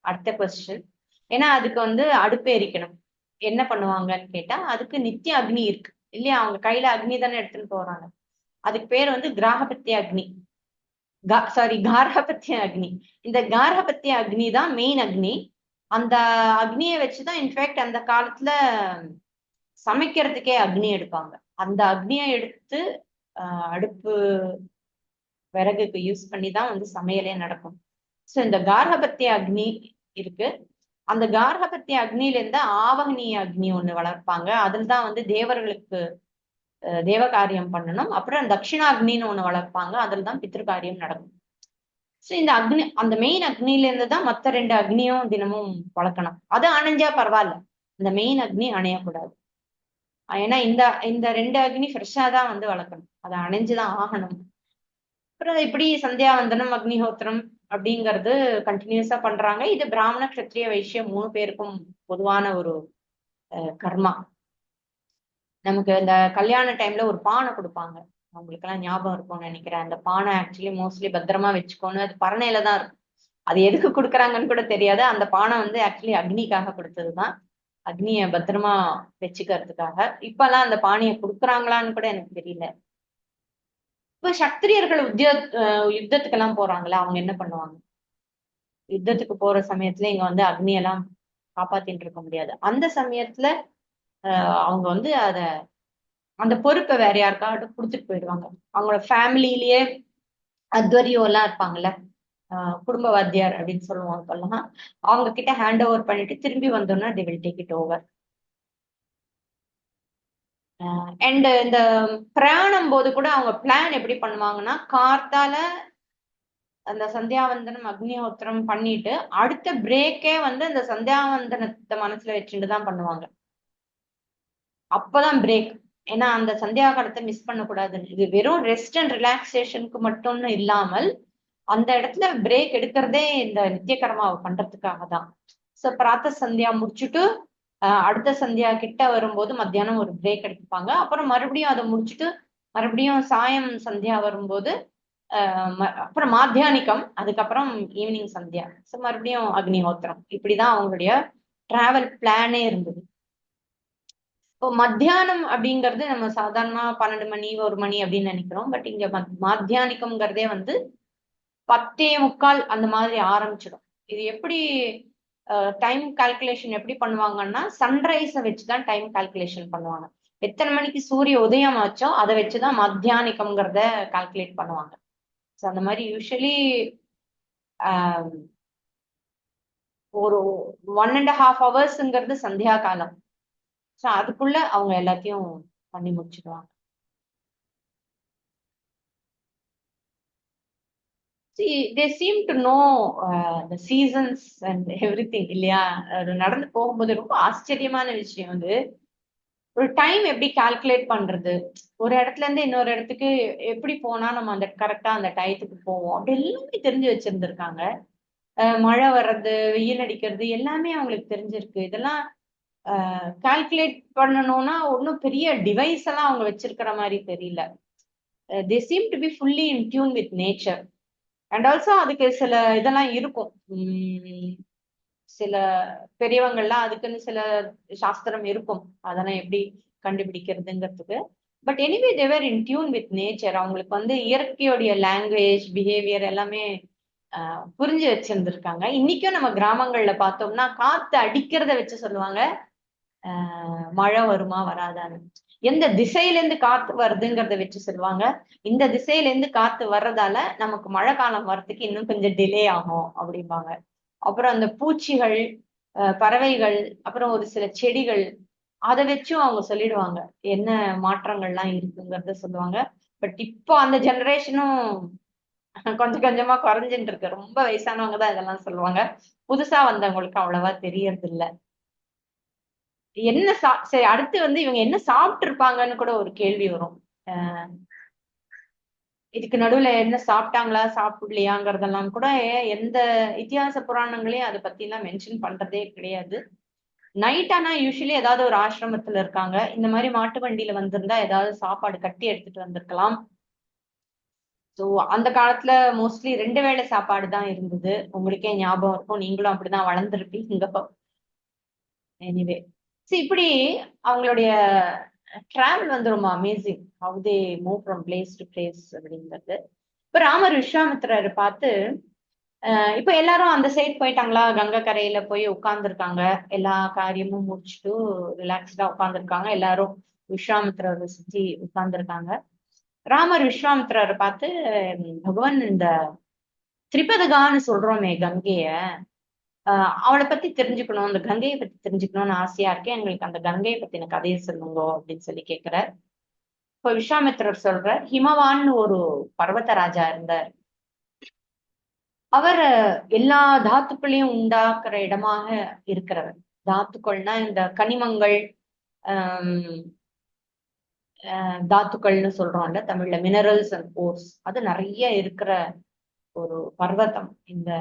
அடுத்த கொஸ்டின். ஏன்னா அதுக்கு வந்து அடுப்பு எரிக்கணும். என்ன பண்ணுவாங்கன்னு கேட்டா அதுக்கு நித்திய அக்னி இருக்கு இல்லையா, அவங்க கையில அக்னி தானே எடுத்துட்டு போறாங்க. அதுக்கு பேர் வந்து கிராகபத்திய அக்னி, சாரி கார்ஹபத்திய அக்னி. இந்த கார்ஹபத்திய அக்னி தான் மெயின் அக்னி. அந்த அக்னியை வச்சுதான் இன்ஃபேக்ட் அந்த காலத்துல சமைக்கிறதுக்கே அக்னி எடுப்பாங்க. அந்த அக்னியை எடுத்து அடுப்பு விறகுக்கு யூஸ் பண்ணி தான் வந்து சமையலே நடக்கும். சோ இந்த கார்ஹபத்திய அக்னி இருக்கு. அந்த கார்ஹபத்திய அக்னியில இருந்து ஆவகனீய அக்னி ஒண்ணு வளர்ப்பாங்க. அதுல தான் வந்து தேவர்களுக்கு தேவ காரியம் பண்ணணும். அப்புறம் தட்சிணாக்னின்னு ஒண்ணு வளர்ப்பாங்க. அதுல தான் பித்ருகாரியம் நடக்கும். சோ இந்த அக்னி, அந்த மெயின் அக்னியில இருந்து தான் மத்த 2 அக்னியும் தினமும் வளர்க்கணும். அது அணைஞ்சா பரவாயில்ல, இந்த மெயின் அக்னி அணையக்கூடாது. ஏன்னா இந்த இந்த 2 அக்னி ஃப்ரெஷ்ஷா தான் வந்து வளர்க்கணும், அதை அணைஞ்சுதான் ஆகணும். அப்புறம் இப்படி சந்தியாவந்தனம் அக்னிஹோத்திரம் அப்படிங்கிறது கண்டினியூஸா பண்றாங்க. இது பிராமண கஷத்திரிய வைசியம் 3 பேருக்கும் பொதுவான ஒரு கர்மா. நமக்கு இந்த கல்யாண டைம்ல ஒரு பானை கொடுப்பாங்க, அவங்களுக்கு எல்லாம் ஞாபகம் இருக்கும்னு நினைக்கிறேன். அந்த பானை ஆக்சுவலி மோஸ்ட்லி பத்திரமா வச்சுக்கோன்னு, அது பரணையில தான் இருக்கும். அது எதுக்கு கொடுக்குறாங்கன்னு கூட தெரியாது. அந்த பானை வந்து ஆக்சுவலி அக்னிக்காக கொடுத்ததுதான், அக்னிய பத்திரமா வச்சுக்கிறதுக்காக. இப்பெல்லாம் அந்த பானையை கொடுக்குறாங்களான்னு கூட எனக்கு தெரியல. இப்ப சத்திரியர்கள் யுத்தத்துக்கு எல்லாம் போறாங்களா, அவங்க என்ன பண்ணுவாங்க? யுத்தத்துக்கு போற சமயத்துல இங்க வந்து அக்னியெல்லாம் காப்பாத்திட்டு இருக்க முடியாது. அந்த சமயத்துல அவங்க வந்து அந்த பொறுப்பை வேற யாருக்காட்டும் கொடுத்துட்டு போயிடுவாங்க. அவங்களோட ஃபேமிலியிலேயே அத்வரியோ எல்லாம் இருப்பாங்கல்ல, குடும்ப வாத்தியார் அப்படின்னு சொல்லுவோம் இப்பெல்லாம், அவங்க கிட்ட ஹேண்ட் ஓவர் பண்ணிட்டு திரும்பி வந்தோம்னா they will take it over. And இந்த பிரயாணம் போது கூட அவங்க பிளான் எப்படி பண்ணுவாங்கன்னா, கார்த்தால அந்த சந்தியாவந்தனம் அக்னிஹோத்திரம் பண்ணிட்டு அடுத்த பிரேக்கே வந்து அந்த சந்தியாவந்தனத்தை மனசுல வச்சுட்டு தான் பண்ணுவாங்க. அப்பதான் பிரேக். ஏன்னா அந்த சந்தியா காலத்தை மிஸ் பண்ணக்கூடாதுன்னு. இது வெறும் ரெஸ்ட் அண்ட் ரிலாக்ஸேஷனுக்கு மட்டும்னு இல்லாமல் அந்த இடத்துல பிரேக் எடுக்கிறதே இந்த நித்திய கர்மாவை பண்றதுக்காக தான். சோ பிராத்த சந்தியா முடிச்சுட்டு அடுத்த சந்தியா கிட்ட வரும்போது மத்தியானம் ஒரு பிரேக் எடுத்துப்பாங்க. அப்புறம் மறுபடியும் அதை முடிச்சுட்டு மறுபடியும் சாயம் சந்தியா வரும்போது அப்புறம் மாத்தியானிக்கம், அதுக்கப்புறம் ஈவினிங் சந்தியா, ஸோ மறுபடியும் அக்னிஹோத்திரம். இப்படிதான் அவங்களுடைய டிராவல் பிளானே இருந்தது. இப்போ மத்தியானம் அப்படிங்கிறது நம்ம சாதாரணமா 12 மணி 1 மணி அப்படின்னு நினைக்கிறோம். பட் இங்க மாத்தியானிக்கம்ங்கிறதே வந்து 10:45 அந்த மாதிரி ஆரம்பிச்சிடும். இது எப்படி டைம் கால்குலேஷன் எப்படி பண்ணுவாங்கன்னா, சன்ரைஸை வச்சுதான் டைம் கால்குலேஷன் பண்ணுவாங்க. எத்தனை மணிக்கு சூரிய உதயம் ஆச்சோ அதை வச்சுதான் மத்தியானிக்கம்ங்கிறத கால்குலேட் பண்ணுவாங்க. ஸோ அந்த மாதிரி யூஸ்வலி ஒரு 1.5 ஹவர்ஸ்ங்கிறது சந்தியா காலம். ஸோ அதுக்குள்ள அவங்க எல்லாத்தையும் பண்ணி முடிச்சுடுவாங்க. See, they seem to know the seasons and everything இல்லையா? நடந்து போகும்போது ரொம்ப ஆச்சரியமான விஷயம் வந்து, ஒரு டைம் எப்படி கால்குலேட் பண்றது, ஒரு இடத்துல இருந்து இன்னொரு இடத்துக்கு எப்படி போனா நம்ம அந்த கரெக்டா அந்த டயத்துக்கு போவோம், அப்படி எல்லாமே தெரிஞ்சு வச்சிருந்திருக்காங்க. மழை வர்றது, வெயில் அடிக்கிறது எல்லாமே அவங்களுக்கு தெரிஞ்சிருக்கு. இதெல்லாம் கால்குலேட் பண்ணணும்னா ஒன்றும் பெரிய டிவைஸ் எல்லாம் அவங்க வச்சிருக்கிற மாதிரி தெரியல. they seem to be fully in tune with nature. And also அதுக்கு சில இதெல்லாம் இருக்கும். சில பெரியவங்கள்லாம் அதுக்குன்னு சில சாஸ்திரம் இருக்கும், அதெல்லாம் எப்படி கண்டுபிடிக்கிறதுங்கிறதுக்கு. But anyway they're in tune with nature. அவங்களுக்கு வந்து இயற்கையோடைய லாங்குவேஜ் பிஹேவியர் எல்லாமே புரிஞ்சு வச்சிருந்திருக்காங்க. இன்னைக்கும் நம்ம கிராமங்கள்ல பார்த்தோம்னா காத்து அடிக்கிறத வச்சு சொல்லுவாங்க மழை வருமா வராதான்னு. எந்த திசையில இருந்து காத்து வருதுங்கிறத வச்சு சொல்லுவாங்க. இந்த திசையில இருந்து காத்து வர்றதால நமக்கு மழை காலம் வர்றதுக்கு இன்னும் கொஞ்சம் டிலே ஆகும் அப்படிம்பாங்க. அப்புறம் அந்த பூச்சிகள், பறவைகள், அப்புறம் ஒரு சில செடிகள், அதை வச்சும் அவங்க சொல்லிடுவாங்க என்ன மாற்றங்கள்லாம் இருக்குங்கிறத சொல்லுவாங்க. பட் இப்போ அந்த ஜெனரேஷனும் கொஞ்சம் கொஞ்சமா குறைஞ்சுட்டு இருக்கு. ரொம்ப வயசானவங்க தான் இதெல்லாம் சொல்லுவாங்க. புதுசா வந்தவங்களுக்கு அவ்வளவா தெரியறது இல்ல. என்ன சரி, அடுத்து வந்து இவங்க என்ன சாப்பிட்டு இருப்பாங்கன்னு கூட ஒரு கேள்வி வரும். இதுக்கு நடுவுல என்ன சாப்பிட்டாங்களா சாப்பிடலையாங்கிறதெல்லாம் கூட எந்த இதிகாச புராணங்களையும் அதை பத்தி எல்லாம் மென்ஷன் பண்றதே கிடையாது. நைட் ஆனா யூஸ்வலி ஏதாவது ஒரு ஆசிரமத்துல இருக்காங்க. இந்த மாதிரி மாட்டு வண்டியில வந்திருந்தா ஏதாவது சாப்பாடு கட்டி எடுத்துட்டு வந்திருக்கலாம். ஸோ அந்த காலத்துல மோஸ்ட்லி 2 வேளை சாப்பாடு தான் இருந்தது. உங்களுக்கே ஞாபகம் இருக்கும், நீங்களும் அப்படிதான் வளர்ந்துருப்பீங்க. எனிவே, சரி, இப்படி அவங்களுடைய டிராவல் வந்து ரொம்ப amazing. How they move from place to place அப்படிங்கிறது. இப்ப ராமர் விஸ்வாமித்திரரை பார்த்து இப்ப எல்லாரும் அந்த சைடு போயிட்டாங்களா, கங்கை கரையில போய் உட்கார்ந்துருக்காங்க. எல்லா காரியமும் முடிச்சுட்டு ரிலாக்ஸ்டா உட்கார்ந்துருக்காங்க. எல்லாரும் விஸ்வாமித்திரரை சுத்தி உட்கார்ந்துருக்காங்க. ராமர் விஸ்வாமித்திரரை பார்த்து, பகவான் இந்த திரிபதகான்னு சொல்றோமே கங்கைய, அவளை பத்தி தெரிஞ்சுக்கணும், அந்த கங்கையை பத்தி தெரிஞ்சுக்கணும்னு ஆசையா இருக்கேன், எங்களுக்கு அந்த கங்கையை பத்தின கதையை சொல்லுங்க அப்படின்னு சொல்லி கேட்கிறார். இப்ப விஸ்வாமித்திரர் சொல்ற, ஹிமவான்னு ஒரு பர்வத ராஜா இருந்தார். அவர் எல்லா தாத்துக்களையும் உண்டாக்குற இடமாக இருக்கிறவர். தாத்துக்கள்னா இந்த கனிமங்கள், ஆஹ் தாத்துக்கள்னு சொல்றோம்ல தமிழ்ல, மினரல்ஸ் அண்ட் ஓர்ஸ், அது நிறைய இருக்கிற ஒரு பர்வதம் இந்த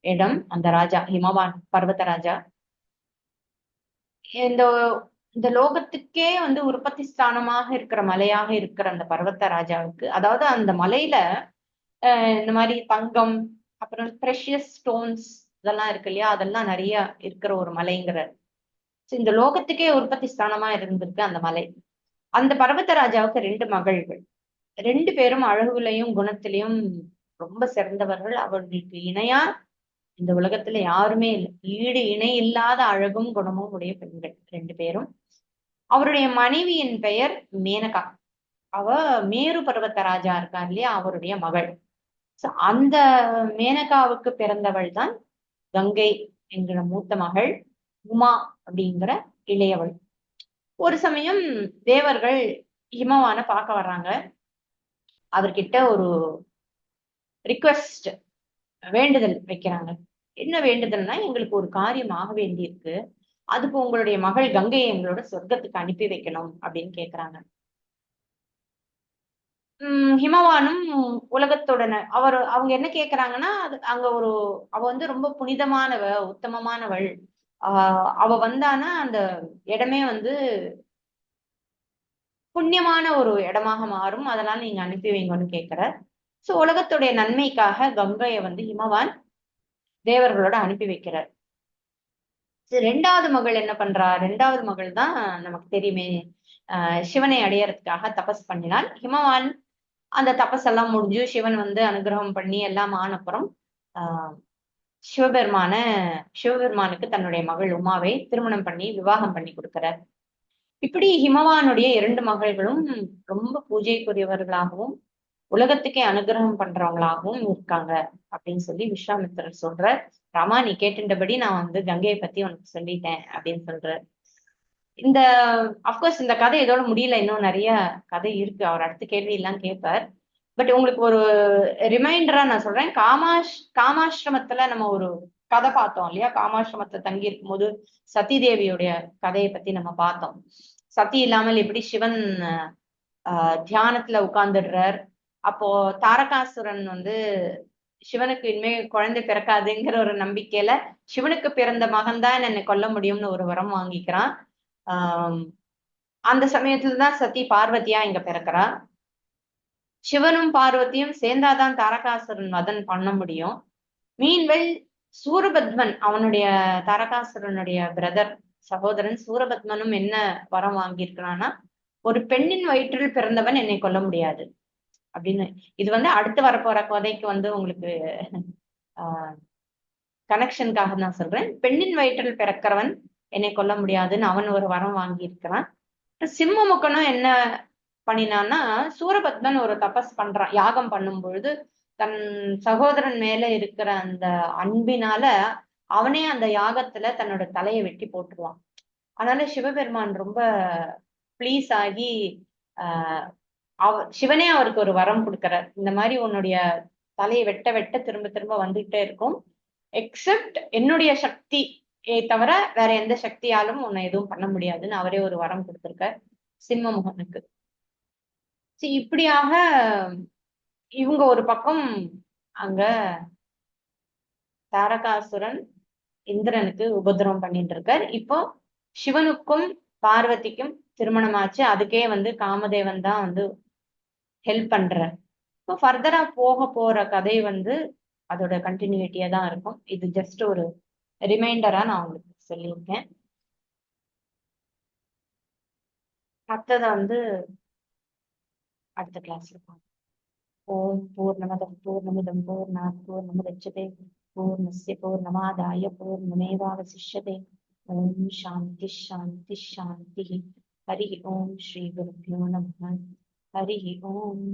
இடம். அந்த ராஜா ஹிமவான் பர்வத ராஜா இந்த இந்த லோகத்துக்கே வந்து உற்பத்தி ஸ்தானமாக இருக்கிற மலையாக இருக்கிற அந்த பர்வத ராஜாவுக்கு, அதாவது அந்த மலையில இந்த மாதிரி தங்கம், அப்புறம் ப்ரெஷியஸ் ஸ்டோன்ஸ் இதெல்லாம் இருக்கு இல்லையா, அதெல்லாம் நிறைய இருக்கிற ஒரு மலைங்கிற இந்த லோகத்துக்கே உற்பத்தி ஸ்தானமா இருந்திருக்கு அந்த மலை. அந்த பர்வத ராஜாவுக்கு 2 மகள்கள். 2 பேரும் அழகுலையும் குணத்திலையும் ரொம்ப சிறந்தவர்கள். அவர்களுக்கு இணையா இந்த உலகத்துல யாருமே இல்லை. ஈடு இணை இல்லாத அழகும் குணமும் உடைய பெண்கள் 2 பேரும். அவருடைய மனைவியின் பெயர் மேனகா. அவ மேரு பர்வத ராஜா இருக்கா இல்லையா, அவருடைய மகள். அந்த மேனகாவுக்கு பிறந்தவள் தான் கங்கை என்கிற மூத்த மகள், உமா அப்படிங்கிற இளையவள். ஒரு சமயம் தேவர்கள் ஹிமவான பார்க்க வர்றாங்க. அவர்கிட்ட ஒரு ரிக்வெஸ்ட், வேண்டுதல் வைக்கிறாங்க. என்ன வேண்டுதல்னா, எங்களுக்கு ஒரு காரியம் ஆக வேண்டியிருக்கு, அதுக்கு உங்களுடைய மகள் கங்கையை எங்களோட சொர்க்கத்துக்கு அனுப்பி வைக்கணும் அப்படின்னு கேக்குறாங்க. ஹிமவானும் உலகத்துடன அவங்க என்ன கேக்குறாங்கன்னா, அது அங்க அவ வந்து ரொம்ப புனிதமானவ, உத்தமமானவள். அவ வந்தானா அந்த இடமே வந்து புண்ணியமான ஒரு இடமாக மாறும், அதனால நீங்க அனுப்பி வைங்கன்னு கேட்கிற. சோ உலகத்துடைய நன்மைக்காக கங்கையை வந்து ஹிமவான் தேவர்களோட அனுப்பி வைக்கிறார். 2வது மகள் என்ன பண்றா? 2வது மகள் தான் நமக்கு தெரியுமே, சிவனை அடையறதுக்காக தபஸ் பண்ணினாள். ஹிமவான் அந்த தபஸ் எல்லாம் முடிஞ்சு சிவன் வந்து அனுகிரகம் பண்ணி எல்லாம் ஆனப்புறம் ஆஹ் சிவபெருமான சிவபெருமானுக்கு தன்னுடைய மகள் உமாவை திருமணம் பண்ணி விவாகம் பண்ணி கொடுக்கிறார். இப்படி ஹிமவானுடைய 2 மகள்களும் ரொம்ப பூஜைக்குரியவர்களாகவும் உலகத்துக்கே அனுகிரகம் பண்றவங்களாகவும் இருக்காங்க அப்படின்னு சொல்லி விஸ்வாமித்திரர் சொல்ற. ராமா, நீ கேட்டுண்டபடி நான் வந்து கங்கையை பத்தி உனக்கு சொல்லிட்டேன் அப்படின்னு சொல்ற. இந்த அப்கோர்ஸ் இந்த கதை இதோட முடியல, இன்னும் நிறைய கதை இருக்கு. அவர் அடுத்த கேள்வி எல்லாம் கேட்பார். பட் உங்களுக்கு ஒரு ரிமைண்டரா நான் சொல்றேன், காமாசிரமத்துல நம்ம ஒரு கதை பார்த்தோம் இல்லையா, காமாசிரமத்துல தங்கி இருக்கும் போது சதி தேவியுடைய கதையை பத்தி நம்ம பார்த்தோம். சதி இல்லாமல் எப்படி சிவன் தியானத்துல உட்கார்ந்துடுறார். அப்போ தாரகாசுரன் வந்து சிவனுக்கு இனிமே குழந்தை பிறக்காதுங்கிற ஒரு நம்பிக்கையில சிவனுக்கு பிறந்த மகன் தான் என்னை கொல்ல முடியும்னு ஒரு வரம் வாங்கிக்கிறான். அந்த சமயத்துலதான் சதி பார்வதியா இங்க பிறக்கிறா. சிவனும் பார்வதியும் சேர்ந்தாதான் தாரகாசுரன் வதன் பண்ண முடியும். மீன்வெல் சூரபத்மன், அவனுடைய தாரகாசுரனுடைய பிரதர், சகோதரன் சூரபத்மனும் என்ன வரம் வாங்கியிருக்கிறான்னா, ஒரு பெண்ணின் வயிற்றில் பிறந்தவன் என்னை கொல்ல முடியாது அப்படின்னு. இது வந்து அடுத்து வரப்போற கதைக்கு வந்து உங்களுக்கு கனெக்ஷனுக்காக தான் சொல்றேன். பெண்ணின் வயிற்றில் பிறக்கிறவன் என்னை கொல்ல முடியாதுன்னு அவன் ஒரு வரம் வாங்கி இருக்கிறான். சிம்மமுக்கனும் என்ன பண்ணினான்னா, சூரபத்மன் ஒரு தபஸ் பண்றான். யாகம் பண்ணும் பொழுது தன் சகோதரன் மேல இருக்கிற அந்த அன்பினால அவனே அந்த யாகத்துல தன்னோட தலையை வெட்டி போட்டுருவான். அதனால சிவபெருமான் ரொம்ப ப்ளீஸ் ஆகி ஆஹ் சிவனே அவருக்கு ஒரு வரம் கொடுக்கிறார். இந்த மாதிரி உன்னுடைய தலையை வெட்ட வெட்ட திரும்ப திரும்ப வந்துகிட்டே இருக்கும். எக்ஸப்ட் என்னுடைய சக்தி தவிர வேற எந்த சக்தியாலும் உன்னை எதுவும் பண்ண முடியாதுன்னு அவரே ஒரு வரம் கொடுத்திருக்கார் சிம்மமுகனுக்கு. இப்படியாக இவங்க ஒரு பக்கம் அங்க தாரகாசுரன் இந்திரனுக்கு உபதிரவம் பண்ணிட்டு இருக்கார். இப்போ சிவனுக்கும் பார்வதிக்கும் திருமணமாச்சு. அதுக்கே வந்து காமதேவன் தான் வந்து ஹெல்ப் பண்றார். இப்போ ஃபர்தரா போக போற கதை வந்து அதோட கண்டினியூட்டியா தான் இருக்கும். இது ஜஸ்ட் ஒரு ரிமைண்டரா நான் உங்களுக்கு சொல்லியிருக்கேன். மற்றதை வந்து அடுத்த கிளாஸ்ல பார்ப்போம். ஓம் பூர்ணமத பூர்ணமிதம் பூர்ணாத் பூர்ணமுதச்யதே பூர்ணஸ்ய பூர்ணமாதாய பூர்ணமேவாவசிஷ்யதே. ஓம் சாந்தி சாந்தி சாந்தி. ஹரி ஓம் ஸ்ரீ குருभ्यो நமः. ஹரி ஓம்.